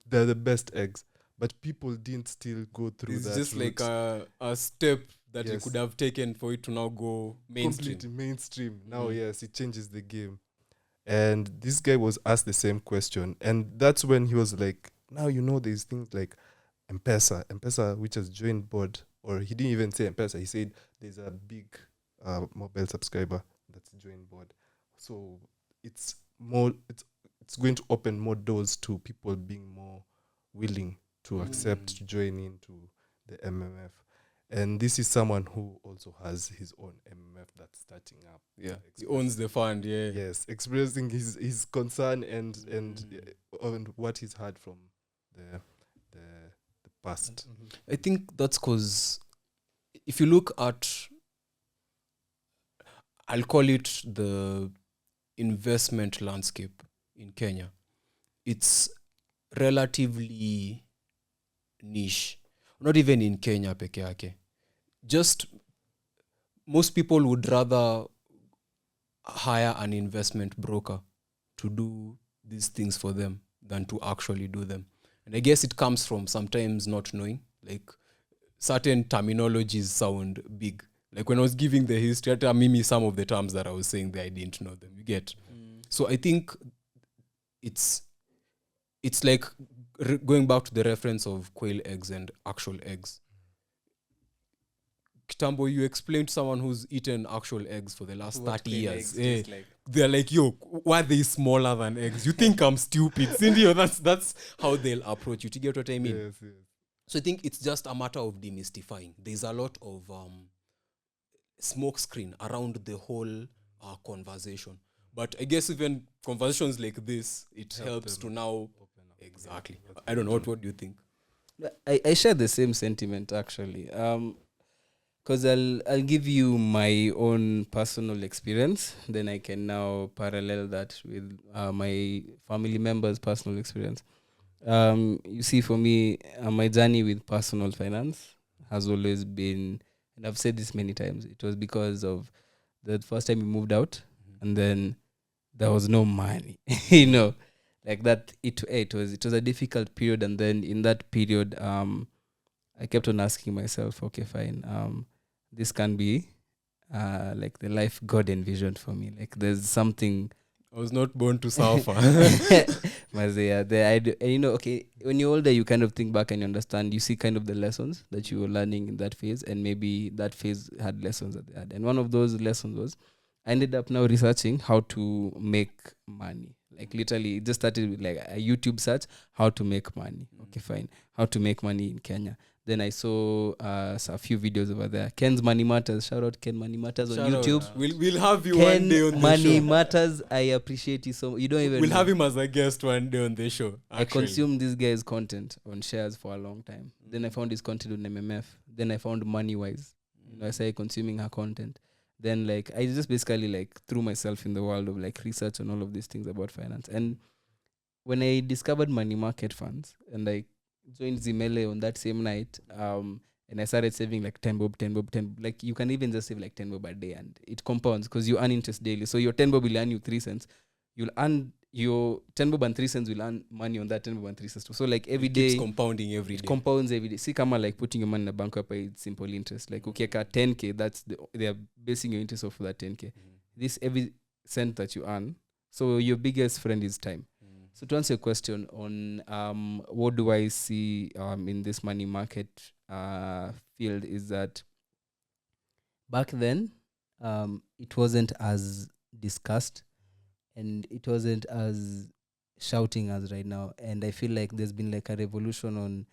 Speaker 2: They're the best eggs, but people didn't still go through
Speaker 3: It's
Speaker 2: that.
Speaker 3: just
Speaker 2: route.
Speaker 3: like a step that you
Speaker 2: Yes.
Speaker 3: could have taken for it to now go mainstream.
Speaker 2: Completely mainstream. Now, yes, it changes the game. And this guy was asked the same question, and that's when he was like, "Now you know there's things like M-Pesa, which has joined board." Or he didn't even say M-Pesa. He said there's a big mobile subscriber that's joined board. So it's going to open more doors to people being more willing to accept to join into the MMF. And this is someone who also has his own MMF that's starting up.
Speaker 3: Yeah, he owns the fund. Yeah.
Speaker 2: Yes, expressing his concern and what he's heard from the past.
Speaker 3: I think that's because if you look at, I'll call it the investment landscape in Kenya, it's relatively niche. Not even in Kenya peke yake. Just most people would rather hire an investment broker to do these things for them than to actually do them. And I guess it comes from sometimes not knowing. Like certain terminologies sound big. Like when I was giving the history, mimi some of the terms that I was saying there, I didn't know them. You get? So I think it's like going back to the reference of quail eggs and actual eggs. Kitambo, you explained to someone who's eaten actual eggs for the last 30 years. They're like, yo, why are they smaller than eggs? You think I'm stupid? Cindy, that's how they'll approach you. To get what I mean?
Speaker 2: Yes.
Speaker 3: So I think it's just a matter of demystifying. There's a lot of smoke screen around the whole conversation. But I guess even conversations like this, it helps to now... Exactly. I don't know. What do you think?
Speaker 4: I share the same sentiment, actually. Because I'll give you my own personal experience. Then I can now parallel that with my family members' personal experience. You see, for me, my journey with personal finance has always been, and I've said this many times, it was because of the first time we moved out, and then there was no money, like that. It was a difficult period, and then in that period, I kept on asking myself, okay, fine, this can be like the life God envisioned for me. Like there's something.
Speaker 3: I was not born to suffer.
Speaker 4: Okay, when you're older, you kind of think back and you understand. You see kind of the lessons that you were learning in that phase, and maybe that phase had lessons that they had. And one of those lessons was, I ended up now researching how to make money. Like literally, it just started with like a YouTube search, how to make money. Okay, fine, how to make money in Kenya. Then I saw a few videos over there. Ken's Money Matters. Shout out Ken Money Matters on YouTube.
Speaker 3: We'll have you
Speaker 4: Ken
Speaker 3: one day on the
Speaker 4: Money
Speaker 3: show.
Speaker 4: Matters. I appreciate you so much. You don't even
Speaker 3: We'll
Speaker 4: know.
Speaker 3: have him as a guest one day on the show.
Speaker 4: I consumed this guy's content on shares for a long time. Then I found his content on MMF. Then I found MoneyWise. I started consuming her content. Then like I just basically like threw myself in the world of like research on all of these things about finance. And when I discovered money market funds and I joined Zimele on that same night, and I started saving like 10 bob. Like you can even just save like 10 bob a day, and it compounds because you earn interest daily. So your 10 bob will earn you 3 cents. You'll earn your 10 bob and 3 cents will earn money on that 10 bob and 3 cents too. So like every day,
Speaker 3: keeps compounding every day.
Speaker 4: It compounds every day. See, kama like putting your money in a bank up, it's simple interest. Like okay, 10k, that's they are basing your interest off of that 10k. This every cent that you earn. So your biggest friend is time. So to answer your question on what do I see in this money market field is that back then it wasn't as discussed and it wasn't as shouting as right now. And I feel like there's been like a revolution on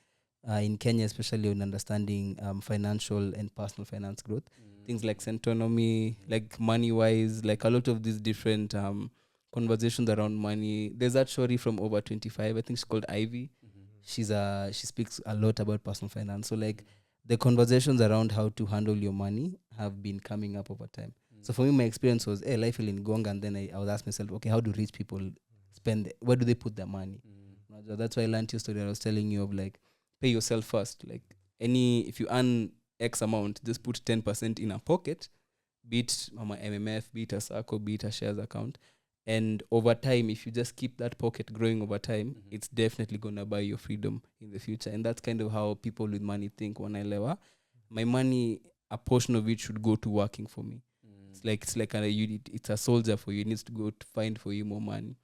Speaker 4: in Kenya, especially on understanding financial and personal finance growth. Things like Centonomy, like MoneyWise, like a lot of these different conversations around money. There's that shorty from over 25. I think she's called Ivy. She speaks a lot about personal finance. So like the conversations around how to handle your money have been coming up over time. So for me, my experience was, life will in Gonga, and then I would ask myself, okay, how do rich people spend? Where do they put their money? That's why I learned your story. I was telling you of like pay yourself first. Like if you earn X amount, just put 10% in a pocket, be it MMF, be it a SACCO, be it a shares account. And over time, if you just keep that pocket growing over time, it's definitely going to buy your freedom in the future. And that's kind of how people with money think. When I level, my money, a portion of it should go to working for me. It's like it's a soldier for you. It needs to go to find for you more money.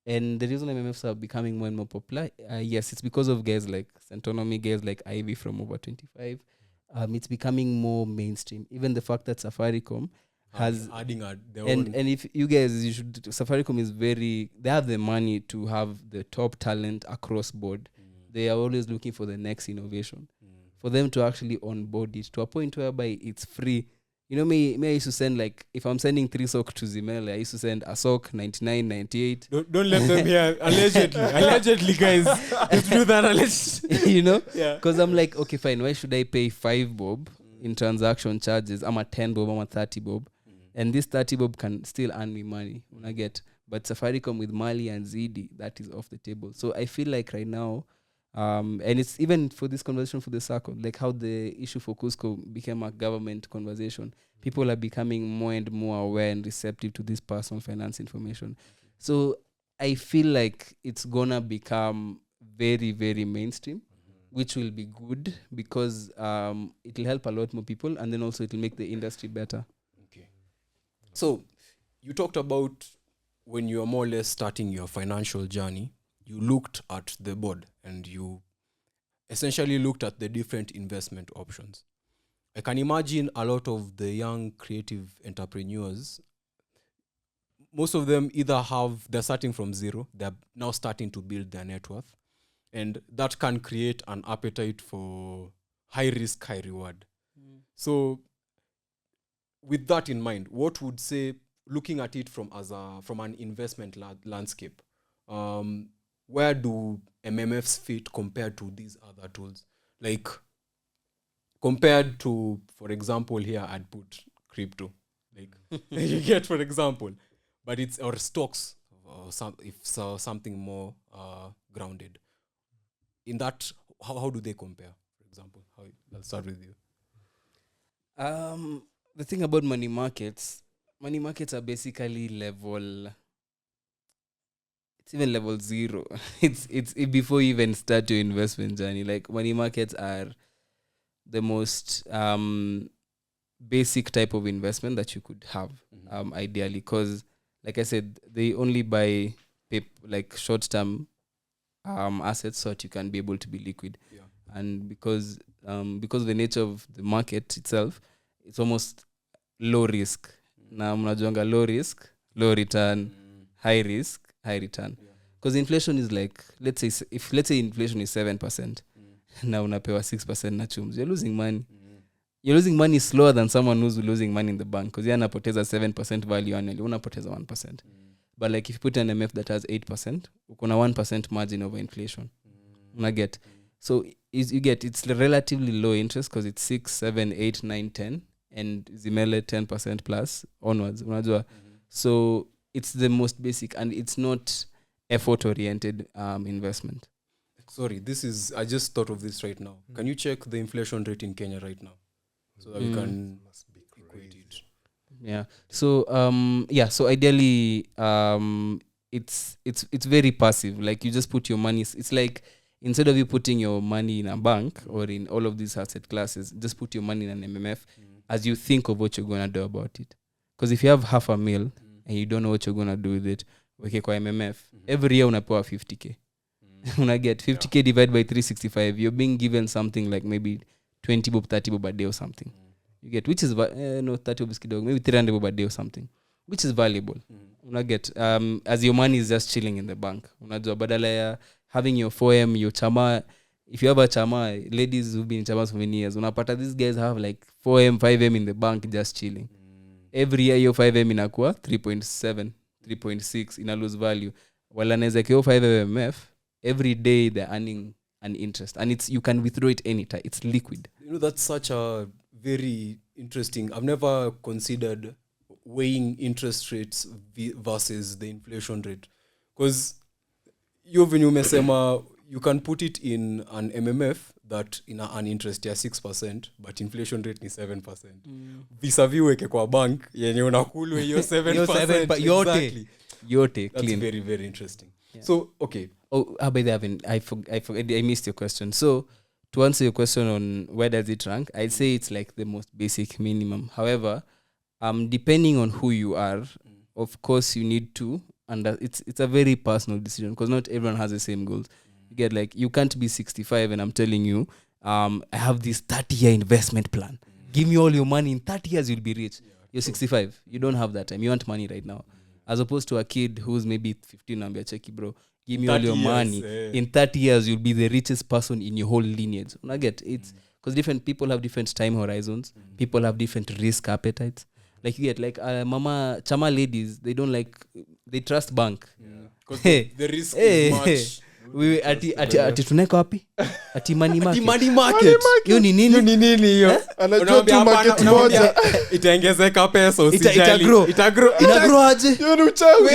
Speaker 4: And the reason MMFs are becoming more and more popular, yes, it's because of guys like Centonomy, guys like Ivy from over 25. It's becoming more mainstream. Even the fact that Safaricom has
Speaker 3: adding their
Speaker 4: and
Speaker 3: own.
Speaker 4: And if you guys, Safaricom is they have the money to have the top talent across board. They are always looking for the next innovation. For them to actually onboard it to a point whereby it's free. You know, me I used to send, like, if I'm sending 3 sock to Zimele, I used to send a sock 99, 98.
Speaker 3: Don't let them hear. Allegedly, guys. Just do that allegedly.
Speaker 4: You know?
Speaker 3: Yeah.
Speaker 4: Because I'm like, okay, fine. Why should I pay 5 bob in transaction charges? I'm a 10 bob, I'm a 30 bob. And this 30 bob can still earn me money when I get. But Safaricom with Mali and ZD, that is off the table. So I feel like right now, and it's even for this conversation for the circle, like how the issue for Cusco became a government conversation. People are becoming more and more aware and receptive to this personal finance information. So I feel like it's gonna become very, very mainstream, which will be good because it'll help a lot more people, and then also it'll make the industry better.
Speaker 3: Okay. So you talked about when you're more or less starting your financial journey, you looked at the board and you essentially looked at the different investment options. I can imagine a lot of the young creative entrepreneurs, most of them they're starting from zero, they're now starting to build their net worth. And that can create an appetite for high risk, high reward. So with that in mind, what would say, looking at it from an investment landscape, where do MMFs fit compared to these other tools? Like, compared to, for example, here I'd put crypto, like you get, for example, but it's or stocks or something more grounded. In that, how do they compare? For example, I'll start with you.
Speaker 4: The thing about money markets are basically level. It's even level 0. it's before you even start your investment journey. Like, money markets are the most basic type of investment that you could have, ideally, because, like I said, they only buy like short-term assets so that you can be able to be liquid.
Speaker 3: Yeah.
Speaker 4: And because of the nature of the market itself, it's almost low risk. Na mnajuanga low risk, low return, high risk, high return. Because inflation is like, let's say inflation is 7%, na unapewa 6% na chums, you're losing money. You're losing money slower than someone who's losing money in the bank, because yeye anapoteza 7% value annually, unapoteza 1%. But like, if you put an MF that has 8%, uko na 1% margin over inflation. Unaget. So you get, it's relatively low interest because it's 6, 7, 8, 9, 10, and zimele 10% plus onwards. Unajua. So it's the most basic, and it's not effort-oriented investment.
Speaker 3: Sorry, I just thought of this right now. Can you check the inflation rate in Kenya right now? So that we can equate it.
Speaker 4: Yeah. So so ideally it's very passive. Like, you just put your money, it's like, instead of you putting your money in a bank or in all of these asset classes, just put your money in an MMF as you think of what you're going to do about it. Because if you have $500,000 and you don't know what you're going to do with it, okay, kwa MMF, every year unapewa 50K. Una get 50K divided by 365, you're being given something like maybe 20 bob, 30 bob a day or something. You get, which is 30 bob is kidogo, maybe 300 bob a day or something, which is valuable. Una get, as your money is just chilling in the bank. Unajua, badala ya having your 4M, your chama, if you have a chama, ladies who've been in chamas for many years, unapata, these guys have like 4M, 5M in the bank just chilling. Every year your 5M inakuwa 3.7, 3.6 ina lose value. While anaweza kio 5M MF, every day they're earning an interest, and you can withdraw it anytime. It's liquid.
Speaker 3: That's such a very interesting. I've never considered weighing interest rates versus the inflation rate, because when you mesema, you can put it in an MMF that in an interest ya 6%, but inflation rate ni 7%. Vis-a-vis weke kwa bank yenye unakulwe hiyo 7%.
Speaker 4: Yote
Speaker 3: That's
Speaker 4: clean.
Speaker 3: very, very interesting. Yeah. So, okay.
Speaker 4: By the way, I forget, I missed your question. So, to answer your question on where does it rank, I'd say it's like the most basic minimum. However, depending on who you are, of course you need to, and it's a very personal decision, because not everyone has the same goals. You get, like, you can't be 65 and I'm telling you, I have this 30-year investment plan. Give me all your money, in 30 years you'll be rich. You're 65, you don't have that time, you want money right now. As opposed to a kid who's maybe 15 and be a checky, bro, give me all your money. In 30 years, you'll be the richest person in your whole lineage. I get it's because different people have different time horizons. People have different risk appetites. Like, you get, like, mama chama ladies, they trust bank.
Speaker 3: Because the risk is much.
Speaker 4: ati tuneka wapi? Ati money market.
Speaker 3: Money market.
Speaker 4: Hiyo ni nini?
Speaker 3: Hiyo.
Speaker 2: Anajua tu market moja.
Speaker 3: Itaongezeka pesa usijali.
Speaker 4: Itagrow aje?
Speaker 2: Hiyo ni uchawi.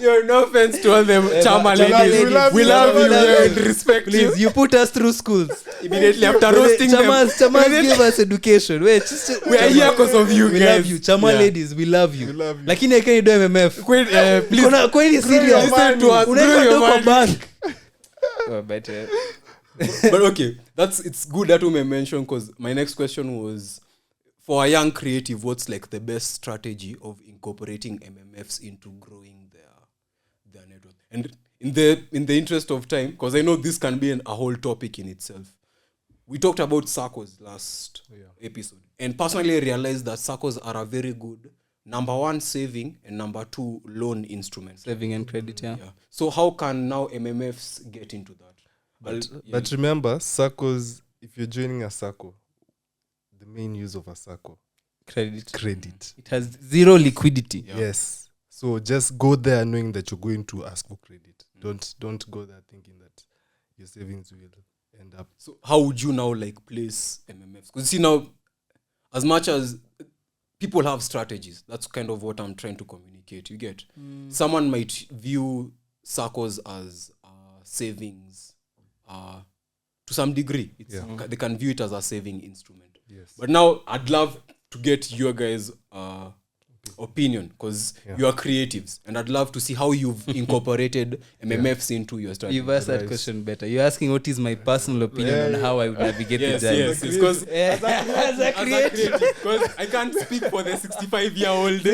Speaker 3: You're no offense to all them chama ladies. We love you and respect you.
Speaker 4: Please, you put us through schools.
Speaker 3: Immediately after roasting them.
Speaker 4: Chamas give us education.
Speaker 3: We are here because of you guys.
Speaker 4: We love you. Chama ladies, we love you. Lakini I can't do MMF.
Speaker 3: Please.
Speaker 4: Kwani serious?
Speaker 3: Listen to us.
Speaker 4: Unaenda bank.
Speaker 3: But okay, it's good that we mentioned, because my next question was, for a young creative, what's like the best strategy of incorporating MMFs into growing their network? And in the interest of time, because I know this can be a whole topic in itself. We talked about SACCOs last episode, and personally I realized that SACCOs are a very good number one saving and number two loan instrument.
Speaker 4: Saving and credit, yeah.
Speaker 3: So how can now MMFs get into that?
Speaker 2: But remember, SACCOs, if you're joining a SACCO, the main use of a SACCO, credit.
Speaker 4: It has zero liquidity.
Speaker 3: Yeah.
Speaker 2: Yes. So just go there knowing that you're going to ask for credit. Don't go there thinking that your savings will end up.
Speaker 3: So how would you now like place MMFs? Because see now, as much as people have strategies, that's kind of what I'm trying to communicate. You get someone might view SACCOs as savings to some degree. They can view it as a saving instrument.
Speaker 2: Yes.
Speaker 3: But now I'd love to get your guys' opinion, because you are creatives, and I'd love to see how you've incorporated MMFs into your strategy.
Speaker 4: You've asked that question better. You're asking what is my personal opinion on how I would navigate the journey.
Speaker 3: Yes, because
Speaker 4: As a creative.
Speaker 3: because I can't speak for the 65-year-old.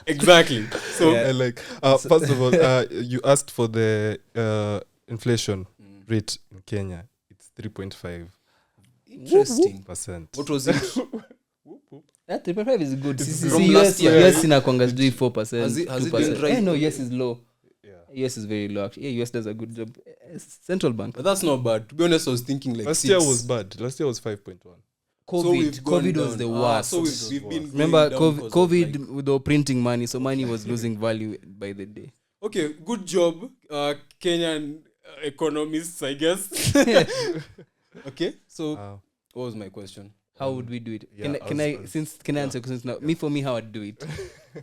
Speaker 3: Exactly. So
Speaker 2: And like, first of all, you asked for the inflation rate in Kenya. It's 3.5%.
Speaker 3: interesting. What was it?
Speaker 4: That 3.5 is good.
Speaker 3: From last year.
Speaker 4: US inakwanga sijui 4%.
Speaker 3: Has it
Speaker 4: 2%.
Speaker 3: been rising?
Speaker 4: No, US is low.
Speaker 2: Yeah.
Speaker 4: US is very low. Actually. Yeah, US does a good job. Central bank.
Speaker 3: But that's not bad. To be honest, I was thinking like
Speaker 2: Last
Speaker 3: 6.
Speaker 2: year was bad. Last year was 5.1.
Speaker 4: COVID was the worst.
Speaker 3: So we've been
Speaker 4: Remember,
Speaker 3: going down
Speaker 4: COVID,
Speaker 3: because of,
Speaker 4: with the printing money, so money was losing value by the day.
Speaker 3: okay, good job, Kenyan economists, I guess. Okay, so what was my question?
Speaker 4: How would we do it?
Speaker 2: Yeah,
Speaker 4: Can I answer questions now? For me, how I'd do it.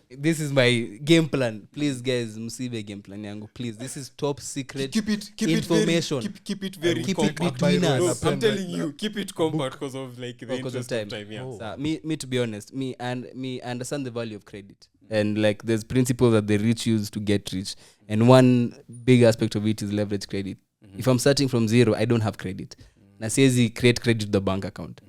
Speaker 4: This is my game plan. Please, guys, msibe game plan yangu. Please, this is top secret
Speaker 3: Keep it
Speaker 4: information.
Speaker 3: keep it very
Speaker 4: Keep it
Speaker 3: compact.
Speaker 4: between us.
Speaker 3: No, I'm telling you, keep it compact because of like the
Speaker 4: Because of
Speaker 3: interest of time. Yeah.
Speaker 4: So, me to be honest, me understand the value of credit. And like there's principles that the rich use to get rich. And one big aspect of it is leverage credit. If I'm starting from zero, I don't have credit. Na siwezi create credit to the bank account.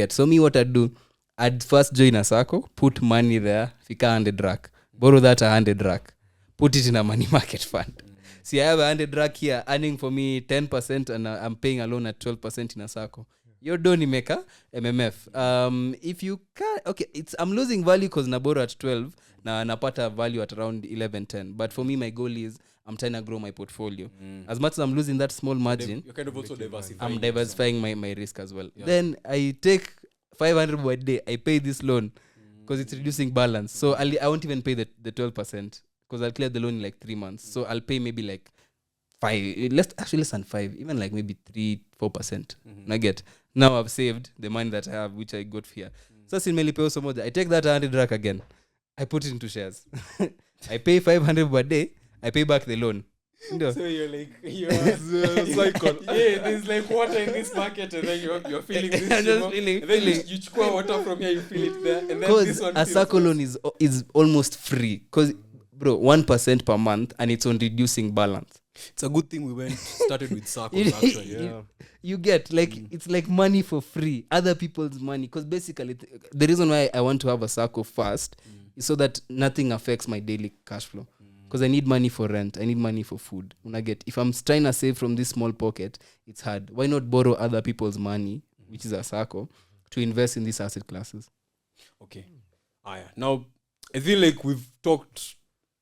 Speaker 4: So me what I'd do, I'd first join a SACCO, put money there, fika 100 rack, borrow that 100 rack, put it in a money market fund. See, I have 100 rack here earning for me 10% and I'm paying a loan at 12% in a SACCO. You're done maker MMF. If you can, okay, I'm losing value because na borrow at 12, na napata value at around 11-10. But for me, my goal is I'm trying to grow my portfolio. As much as I'm losing that small margin,
Speaker 3: You're kind of also diversifying.
Speaker 4: I'm diversifying my risk as well. Then I take 500 per day. I pay this loan because it's reducing balance. So I won't even pay the 12% because I'll clear the loan in like 3 months. So I'll pay maybe like 5, less than 5, even like maybe 3-4%. I get. Now I've saved the money that I have, which I got here. So I take that 100 rack again. I put it into shares. I pay 500 per day. I pay back the loan. No.
Speaker 3: So you're cycle. Yeah, there's like water in this market, and then you're feeling this.
Speaker 4: I'm just feeling.
Speaker 3: And then you chukua water from here, you feel it there, and then this
Speaker 4: Because
Speaker 3: one.
Speaker 4: a SACCO loan is almost free. Because, bro, 1% per month, and it's on reducing balance.
Speaker 3: It's a good thing we started with SACCOs actually.
Speaker 2: Yeah.
Speaker 4: You get it's like money for free, other people's money. Because basically, the reason why I want to have a SACCO first is so that nothing affects my daily cash flow. Because I need money for rent, I need money for food. If I'm trying to save from this small pocket, it's hard. Why not borrow other people's money, which is a SACCO, to invest in these asset classes?
Speaker 3: Okay. Now, I feel like we've talked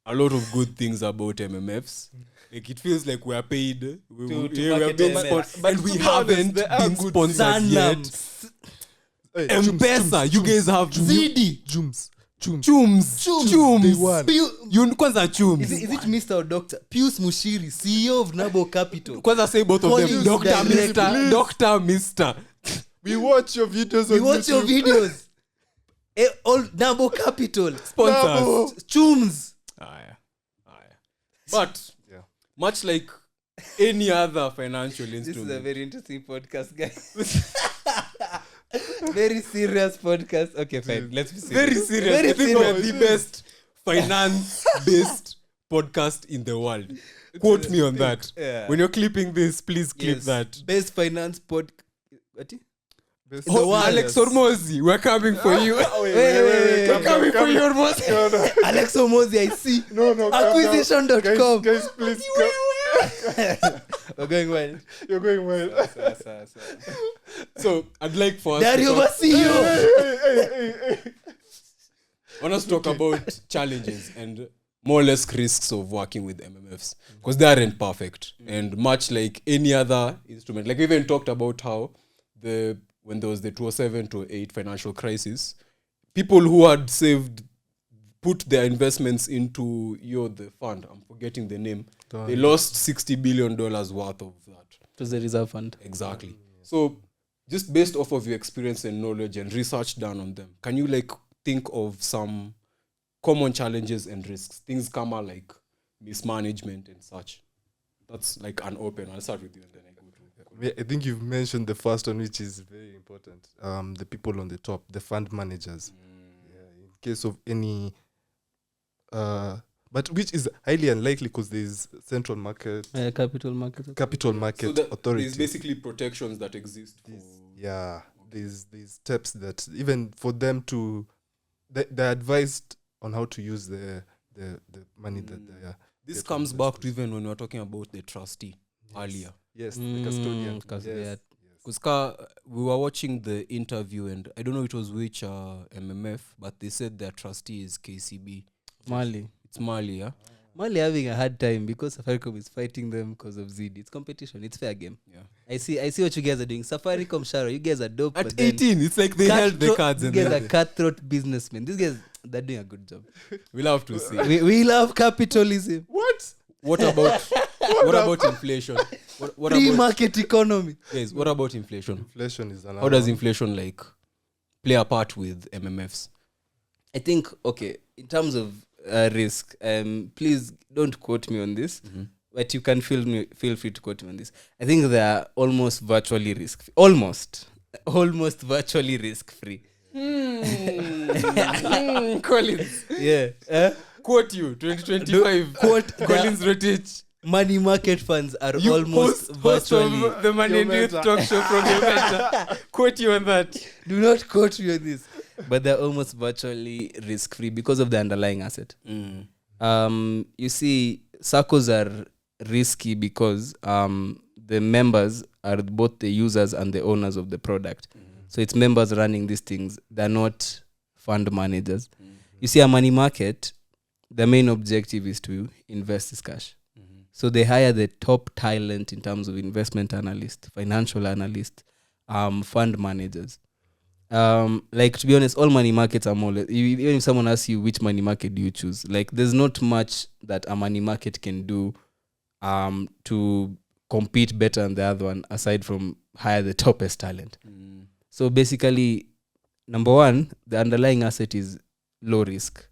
Speaker 3: a lot of good things about MMFs. Like it feels like we are paid. We are being sponsored, but we haven't been sponsored yet.
Speaker 2: Hey,
Speaker 3: M-Pesa, you guys have
Speaker 4: ZD.
Speaker 3: Chums.
Speaker 2: They won.
Speaker 3: You kwanza chums.
Speaker 4: Is it Mr. or Dr. Pius Mushiri, CEO of Nabo Capital?
Speaker 3: Kwanza say both of them.
Speaker 4: Police
Speaker 3: Dr.
Speaker 4: director.
Speaker 3: Mr. Dr. Mr.
Speaker 2: We watch your videos
Speaker 4: We
Speaker 2: on
Speaker 4: watch your
Speaker 2: YouTube.
Speaker 4: videos. All Nabo Capital.
Speaker 3: Sponsors.
Speaker 4: Chums.
Speaker 3: But
Speaker 2: Yeah.
Speaker 3: much like any other financial
Speaker 4: This is a
Speaker 3: instrument,
Speaker 4: very interesting podcast, guys. Very serious podcast. Okay, fine. Let's be serious.
Speaker 3: very serious.
Speaker 4: Very
Speaker 3: I think
Speaker 4: serious.
Speaker 3: we're the best finance-based podcast in the world. Quote me on that.
Speaker 4: Yeah.
Speaker 3: When you're clipping this, please clip
Speaker 4: Yes.
Speaker 3: that.
Speaker 4: Best finance podcast.
Speaker 2: Best
Speaker 3: Oh,
Speaker 2: serious.
Speaker 3: Alex Ormozi, we're coming for you.
Speaker 2: Wait,
Speaker 3: We're coming for you, Ormozi.
Speaker 2: No,
Speaker 4: Alex Omozi, I see.
Speaker 2: no, calm down.
Speaker 4: Acquisition.com.
Speaker 2: Guys, please come.
Speaker 4: We're going well.
Speaker 2: You're going well.
Speaker 3: So I'd like for us to
Speaker 4: Dario
Speaker 3: talk,
Speaker 4: Basilio.
Speaker 2: Hey.
Speaker 3: I want us to talk about challenges and more or less risks of working with MMFs, because they aren't perfect. And much like any other instrument, like we even talked about how when there was the 2007 to 2008 financial crisis, people who had saved, put their investments into the fund, I'm forgetting the name, they lost $60 billion worth of that.
Speaker 4: It was the reserve fund.
Speaker 3: Exactly. So just based off of your experience and knowledge and research done on them, can you like think of some common challenges and risks? Things come out like mismanagement and such. That's like an open. I'll start with you and then I go to.
Speaker 2: I think you've mentioned the first one, which is very important. The people on the top, the fund managers. Yeah, in case of any, but which is highly unlikely because there's central market,
Speaker 4: Capital market.
Speaker 3: So
Speaker 2: authority.
Speaker 3: there's basically protections that exist.
Speaker 2: Yeah, there's steps that even for them to, they're advised on how to use the money that they are.
Speaker 3: This comes back to even when we were talking about the trustee earlier.
Speaker 2: Yes, the custodian.
Speaker 4: Custodian.
Speaker 3: Because we were watching the interview and I don't know it was which MMF, but they said their trustee is KCB.
Speaker 4: Mali.
Speaker 3: It's Mali, yeah?
Speaker 4: Mali having a hard time because Safaricom is fighting them because of ZD. It's competition. It's fair game.
Speaker 3: Yeah.
Speaker 4: I see what you guys are doing. Safaricom, Sharo, you guys are dope.
Speaker 3: At
Speaker 4: but then
Speaker 3: 18, it's like they held the cards.
Speaker 4: You
Speaker 3: And
Speaker 4: guys are
Speaker 3: everything.
Speaker 4: cutthroat businessmen. These guys, they're doing a good job.
Speaker 3: We'll have to see.
Speaker 4: we love capitalism.
Speaker 3: What about inflation? What
Speaker 4: Free
Speaker 3: about,
Speaker 4: market economy.
Speaker 3: guys, what about inflation?
Speaker 2: Inflation is another.
Speaker 3: How does inflation like play a part with MMFs?
Speaker 4: I think, okay, in terms of risk, please don't quote me on this, but you can feel free to quote me on this. I think they are almost virtually risk-free. Almost virtually risk-free.
Speaker 3: Collins.
Speaker 4: Yeah.
Speaker 3: Quote you, 2025.
Speaker 4: Quote
Speaker 3: Collins Rotich.
Speaker 4: money market funds are
Speaker 3: You
Speaker 4: almost
Speaker 3: host
Speaker 4: virtually.
Speaker 3: of the Money and Youth talk show from your mentor. Quote you on that.
Speaker 4: Do not quote me on this. But they're almost virtually risk-free because of the underlying asset. You see, SACCOs are risky because the members are both the users and the owners of the product. So it's members running these things. They're not fund managers. You see, a money market, the main objective is to invest this cash. So they hire the top talent in terms of investment analyst, financial analyst, fund managers. Like, to be honest, all money markets are more or less, even if someone asks you which money market do you choose, like there's not much that a money market can do to compete better than the other one aside from hire the toppest talent. So basically, number one, the underlying asset is low risk.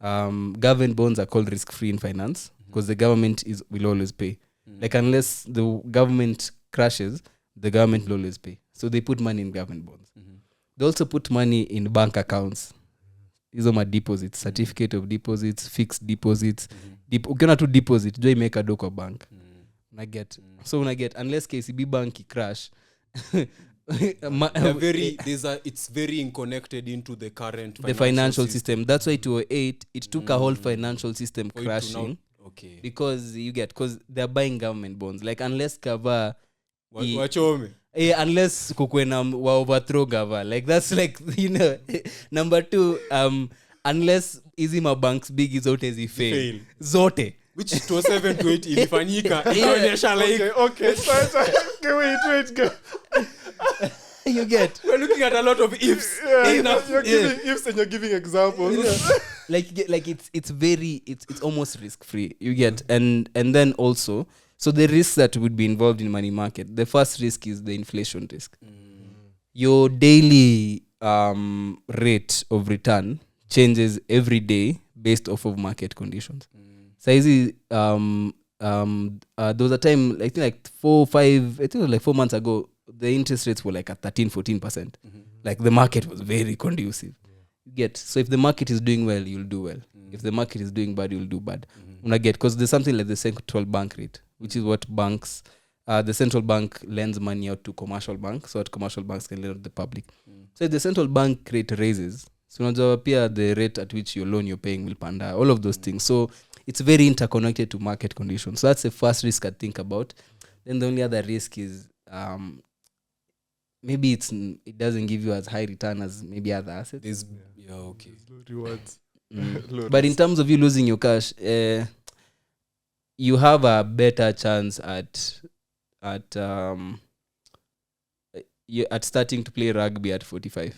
Speaker 4: Government bonds are called risk-free in finance because the government will always pay. Like, unless the government crashes, the government will always pay. So they put money in government bonds. They also put money in bank accounts. These are my deposits, certificate of deposits, fixed deposits. Ukiona tu deposit, do I make a doko bank? So when I get, unless KCB bank crash,
Speaker 3: it's very connected into the current
Speaker 4: the financial system. That's why 2008 it took a whole financial system
Speaker 3: For it to
Speaker 4: crashing.
Speaker 3: Okay.
Speaker 4: Because they're buying government bonds. Like, unless cover
Speaker 3: Wachome.
Speaker 4: unless kukwena wa overthrow gava, like that's like, you know. Number two, unless hizi mabanks big zote zifail zote,
Speaker 3: Which 27 to 8 ilifanyika ikaonyesha like
Speaker 2: Okay, wait, go.
Speaker 4: you get
Speaker 3: we're looking at a lot of ifs.
Speaker 2: You're giving ifs and you're giving examples.
Speaker 4: like it's almost risk free, you get. And then also, so the risks that would be involved in money market, the first risk is the inflation risk. Your daily rate of return changes every day based off of market conditions. So easy, there was a time, I think like 4 months ago, the interest rates were like at 13-14%. Like, the market was very conducive. You get. So if the market is doing well, you'll do well. If the market is doing bad, you'll do bad. Because there's something like the central bank rate, which is what banks the central bank lends money out to commercial banks so that commercial banks can lend out to the public. So if the central bank rate raises, so unajua pia the rate at which your loan you're paying will panda, all of those things. So it's very interconnected to market conditions. So that's the first risk I think about. Then the only other risk is maybe it doesn't give you as high return as maybe other assets.
Speaker 3: Okay.
Speaker 2: Low rewards.
Speaker 4: Mm. But in terms of you losing your cash, you have a better chance at starting to play rugby at 45.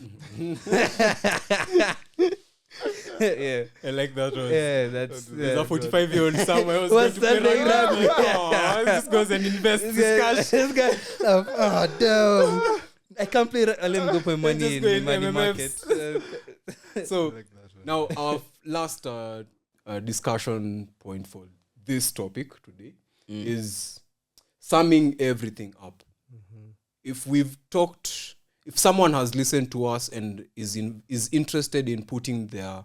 Speaker 4: Yeah,
Speaker 3: I like that one.
Speaker 4: yeah, that's
Speaker 3: There's a 45-year-old somewhere who's
Speaker 4: What's
Speaker 3: going to play
Speaker 4: that
Speaker 3: rugby.
Speaker 4: rugby?
Speaker 3: Oh, this goes and invests his cash.
Speaker 4: This guy, oh damn! I can't play. Let me go put my money
Speaker 3: Just
Speaker 4: in
Speaker 3: go
Speaker 4: the
Speaker 3: in
Speaker 4: money
Speaker 3: MMFs.
Speaker 4: market.
Speaker 3: So
Speaker 2: Like that one.
Speaker 3: now our last discussion point for this topic today is summing everything up. If we've talked, if someone has listened to us and is interested in putting that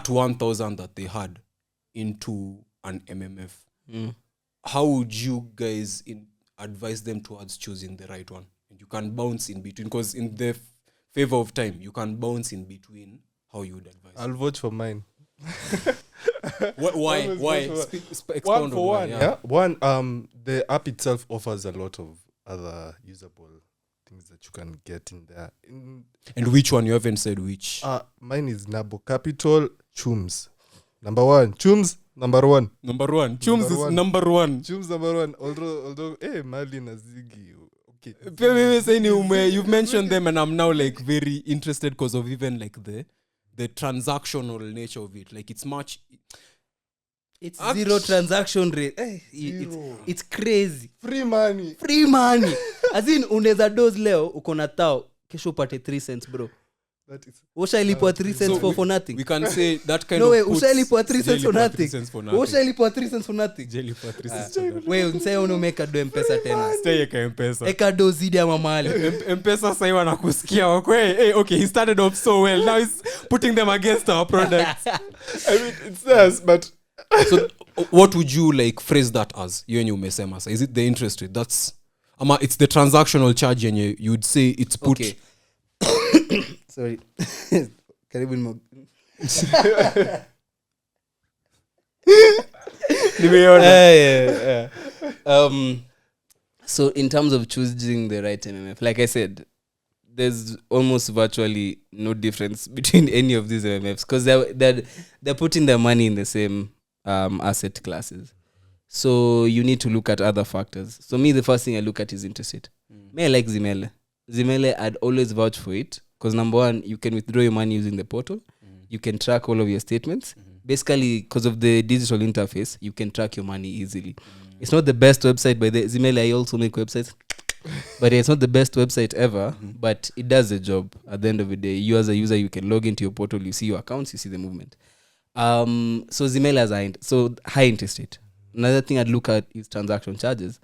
Speaker 3: 1,000 that they had into an MMF, how would you guys advise them towards choosing the right one? And you can bounce in between, because in the favor of time, you can bounce in between how you would advise.
Speaker 2: I'll vote for mine.
Speaker 3: Why?
Speaker 2: Always
Speaker 3: Why?
Speaker 2: vote for
Speaker 3: Expound
Speaker 2: One
Speaker 3: on
Speaker 2: for
Speaker 3: why,
Speaker 2: one,
Speaker 3: yeah.
Speaker 2: yeah. One, the app itself offers a lot of other usable things that you can get in there.
Speaker 3: And which one? You haven't said which.
Speaker 2: Mine is Nabo Capital Chums. Number one. Chums, number one.
Speaker 3: Number one. Chums is
Speaker 2: one.
Speaker 3: number one.
Speaker 2: Chums, number one. Although, Mali na Ziggy. Okay.
Speaker 3: Pia mimi saying you've mentioned them, and I'm now like very interested because of even like the transactional nature of it. Like it's
Speaker 4: Zero transaction rate. It's crazy.
Speaker 2: Free money.
Speaker 4: Free money. As in unaweza dose leo uko na tao kesho upate 3 cents bro.
Speaker 2: That is
Speaker 4: Ushailipwa 3 cents
Speaker 3: So
Speaker 4: for nothing.
Speaker 3: we can say that kind
Speaker 4: No
Speaker 3: of
Speaker 4: way,
Speaker 3: puts
Speaker 4: ushailipwa 3 cents for
Speaker 3: Jelly
Speaker 4: nothing.
Speaker 3: 3 cents for nothing.
Speaker 4: Ushailipwa 3 cents for nothing.
Speaker 3: Jelly for 3 cents for nothing.
Speaker 4: Wewe msee unameka do mpesa tena.
Speaker 3: Stay eka M-Pesa.
Speaker 4: Eka do zidi ya mamali.
Speaker 3: M-Pesa sasa hivi wanakusikia wakwe. Hey, okay, he started off so well. Now he's putting them against our products.
Speaker 2: I mean, it's theirs, but
Speaker 3: So what would you like phrase that as? You and umesema. Is it the interest rate? It's the transactional charge, and you'd say it's put.
Speaker 4: Okay. Sorry. Karibu ni so in terms of choosing the right MMF, like I said, there's almost virtually no difference between any of these MMFs because they're putting their money in the same asset classes. So you need to look at other factors. So me, the first thing I look at is interest rate. Me, I like Zimele. Zimele, I'd always vouch for it because number one, you can withdraw your money using the portal. You can track all of your statements. Basically, because of the digital interface, you can track your money easily. It's not the best website, by the Zimele, I also make websites. But it's not the best website ever, but it does the job. At the end of the day, you as a user, you can log into your portal, you see your accounts, you see the movement. So Zimele has high interest rate. Another thing I'd look at is transaction charges.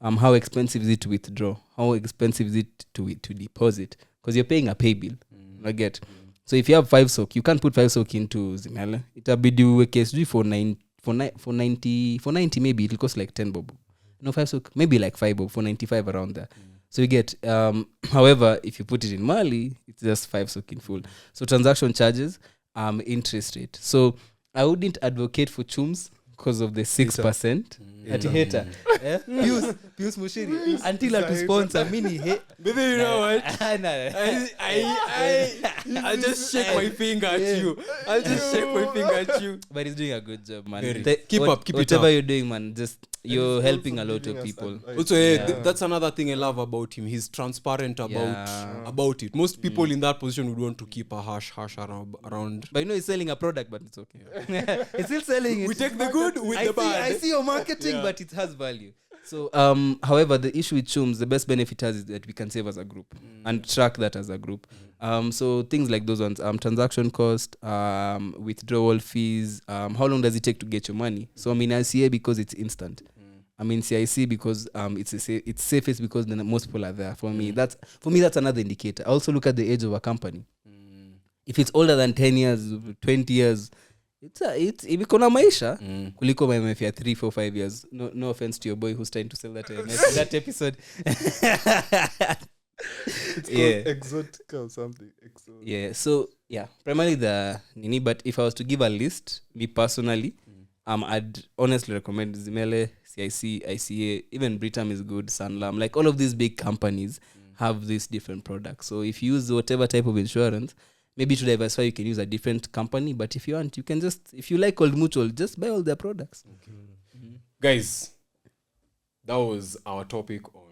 Speaker 4: How expensive is it to withdraw? How expensive is it to deposit? Because you're paying a pay bill. I get. So if you have 5 SOC, you can't put 5 SOC into Zimele. It'll be due a KSG for 90 maybe it'll cost like 10 bob. No, 5 SOC, maybe like 5 bob for 95 around there. So you get. However, if you put it in Mali, it's just 5 SOC in full. So transaction charges, interest rate. So I wouldn't advocate for Chums because of the 6%. Ati hater. Pius Mushiri. Until I to sponsor mini hate.
Speaker 3: Baby, you know what? I'll just shake my finger at you. I'll just shake my finger at you.
Speaker 4: But he's doing a good job, man.
Speaker 3: Keep it
Speaker 4: Whatever
Speaker 3: up.
Speaker 4: you're doing, man, just you're helping a lot of people.
Speaker 3: Also, that's another thing I love about him. He's transparent about it. Most people in that position would want to keep a hush around.
Speaker 4: But you know he's selling a product, but it's okay. He's still selling it.
Speaker 3: We take the good with the bad.
Speaker 4: I see your marketing, but it has value. So, however, the issue with Chums, the best benefit has is that we can save as a group and track that as a group. So things like those ones, transaction cost, withdrawal fees, how long does it take to get your money? So I mean ICA because it's instant. I mean CIC because it's safest because most people are there. For me that's another indicator. I also look at the age of a company. If it's older than 10 years, 20 years, it's imekona maisha kuliko MMF ya 3 4 5 years. No offense to your boy who's trying to sell that MMF that episode.
Speaker 2: It's called Exotica or something.
Speaker 4: Yeah, so yeah, primarily the nini, but if I was to give a list, me personally, I'd honestly recommend Zimele, CIC, ICA, even Britam is good, Sanlam, like all of these big companies have these different products. So if you use whatever type of insurance, maybe to diversify, you can use a different company, but if you want, you can just, if you like Old Mutual, just buy all their products.
Speaker 3: Guys, that was our topic on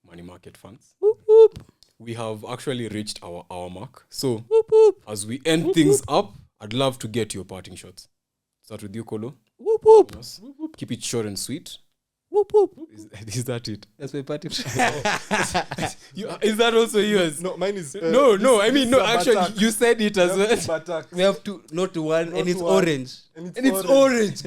Speaker 3: money market funds.
Speaker 4: Whoop, whoop.
Speaker 3: We have actually reached our hour mark. So
Speaker 4: Whoop, whoop.
Speaker 3: as we end things up, I'd love to get your parting shots. Start with you, Kolo.
Speaker 4: Whoop, whoop.
Speaker 3: Yes. Keep it short and sweet.
Speaker 4: Whoop, whoop.
Speaker 3: Is that it?
Speaker 4: That's my party.
Speaker 3: Is that also yours?
Speaker 2: No, mine is.
Speaker 3: No. I mean, no. Actually,
Speaker 2: Batak.
Speaker 3: you said it as well.
Speaker 2: Batak.
Speaker 4: We have to, not one,
Speaker 2: Not
Speaker 4: and it's
Speaker 2: one.
Speaker 4: orange.
Speaker 2: And
Speaker 3: It's orange.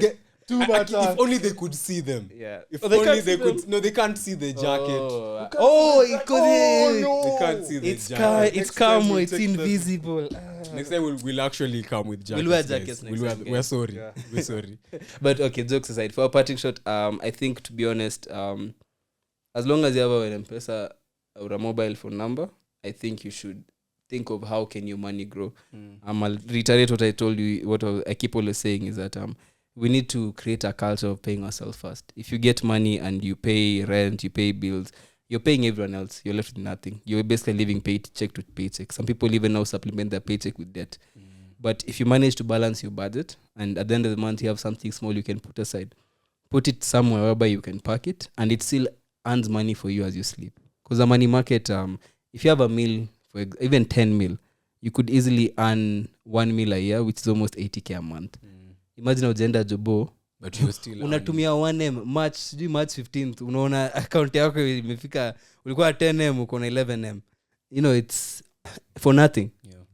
Speaker 2: Two
Speaker 3: If
Speaker 2: Batak.
Speaker 3: only they could see them.
Speaker 4: Yeah.
Speaker 3: If
Speaker 4: Oh, they
Speaker 3: only
Speaker 4: can't
Speaker 3: they
Speaker 4: see
Speaker 3: could.
Speaker 4: them.
Speaker 3: No, they can't see the jacket.
Speaker 4: Because
Speaker 2: no.
Speaker 3: They can't see the
Speaker 4: it's
Speaker 3: jacket.
Speaker 4: it's
Speaker 2: Next time
Speaker 4: camo,
Speaker 2: we'll
Speaker 4: it's
Speaker 2: take them.
Speaker 4: invisible.
Speaker 3: Next time we'll actually come with jackets.
Speaker 4: We'll wear
Speaker 3: guys.
Speaker 4: jackets next
Speaker 3: We'll
Speaker 4: time,
Speaker 3: wear,
Speaker 4: guys.
Speaker 3: we're sorry.
Speaker 2: Yeah.
Speaker 3: We're sorry.
Speaker 4: But okay, jokes aside, for a parting shot, I think, to be honest, as long as you have an M-Pesa or a mobile phone number, I think you should think of how can your money grow. I'll reiterate what I told you. What I keep always saying is that we need to create a culture of paying ourselves first. If you get money and you pay rent, you pay bills, you're paying everyone else. You're left with nothing. You're basically living paycheck to paycheck. Some people even now supplement their paycheck with debt. But if you manage to balance your budget, and at the end of the month you have something small you can put aside, put it somewhere whereby you can park it, and it still earns money for you as you sleep. Because the money market, if you have a meal, for even 10 mil, you could easily earn 1 mil a year, which is almost 80k a month. Imagine ujenda jobo,
Speaker 3: But you're still
Speaker 4: unatumia 1M March 15th, unaona account yako imefika, ulikuwa 10M uko na 11M. You know, it's for nothing.
Speaker 3: Yeah.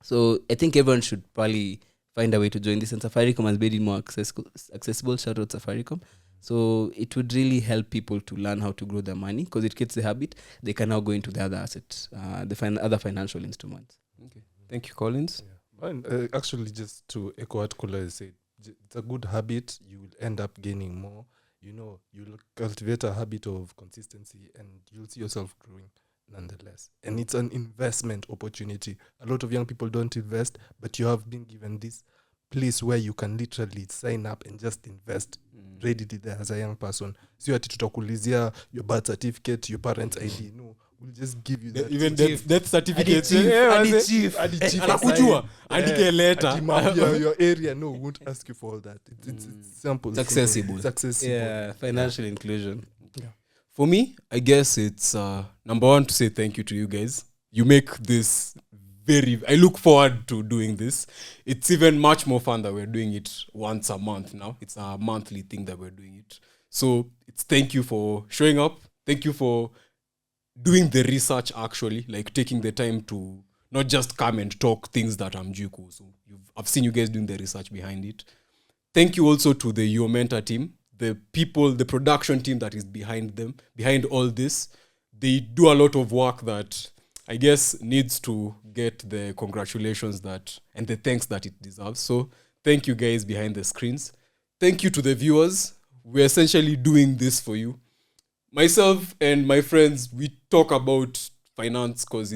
Speaker 4: So I think everyone should probably find a way to join this, and Safaricom has made it more accessible. Shout out Safaricom. So it would really help people to learn how to grow their money, because it gets the habit. They can now go into the other assets, other financial instruments.
Speaker 3: Okay. Thank you, Collins.
Speaker 2: And actually, just to echo what Kula said, it's a good habit. You will end up gaining more. You know, you'll cultivate a habit of consistency, and you'll see yourself growing nonetheless. And it's an investment opportunity. A lot of young people don't invest, but you have been given this place where you can literally sign up and just invest readily there as a young person. So ati tutakulizia your birth certificate, your parents' ID. No, we'll just give you that.
Speaker 3: Even death certificate.
Speaker 4: Chief.
Speaker 3: Anakujua. Andike letter.
Speaker 2: Ati map your area. No, we won't ask you for all that. It's simple.
Speaker 3: It's accessible.
Speaker 2: It's accessible.
Speaker 4: Yeah, financial inclusion.
Speaker 3: For me, I guess it's number one to say thank you to you guys. You make this I look forward to doing this. It's even much more fun that we're doing it once a month now. It's a monthly thing that we're doing it. So it's thank you for showing up. Thank you for doing the research, actually, like taking the time to not just come and talk things that I'm Juku. So I've seen you guys doing the research behind it. Thank you also to the Your Mentor team, the people, the production team that is behind all this. They do a lot of work that I guess needs to get the congratulations and the thanks that it deserves. So thank you guys behind the screens. Thank you to the viewers. We're essentially doing this for you. Myself and my friends, we talk about finance because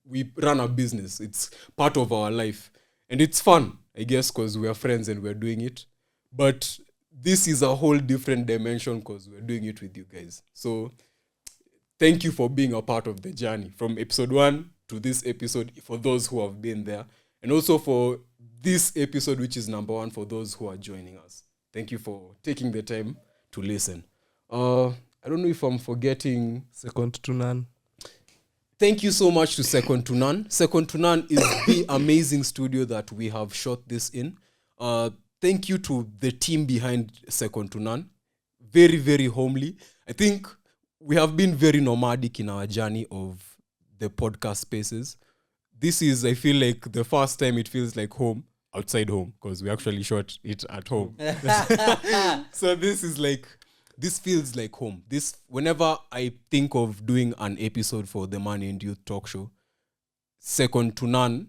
Speaker 3: we run a business. It's part of our life. And it's fun, I guess, because we are friends and we're doing it. But this is a whole different dimension because we're doing it with you guys. So thank you for being a part of the journey from episode 1 to this episode, for those who have been there. And also for this episode, which is number 1, for those who are joining us. Thank you for taking the time to listen. I don't know if I'm forgetting.
Speaker 2: Second to none.
Speaker 3: Thank you so much to Second to None. Second to None is the amazing studio that we have shot this in. Thank you to the team behind Second to None. Very, very homely. I think we have been very nomadic in our journey of the podcast spaces. This is, I feel like, the first time it feels like home, outside home, because we actually shot it at home. So this feels like home. Whenever I think of doing an episode for the Money and Youth Talk Show, Second to None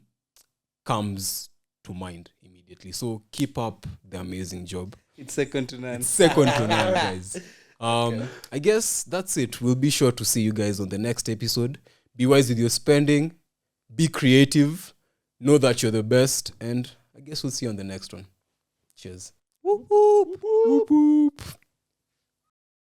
Speaker 3: comes to mind immediately. So keep up the amazing job.
Speaker 4: It's second to none.
Speaker 3: It's second to none, guys. I guess that's it. We'll be sure to see you guys on the next episode. Be wise with your spending. Be creative. Know that you're the best. And I guess we'll see you on the next one. Cheers.
Speaker 2: Whoop, whoop, whoop, whoop.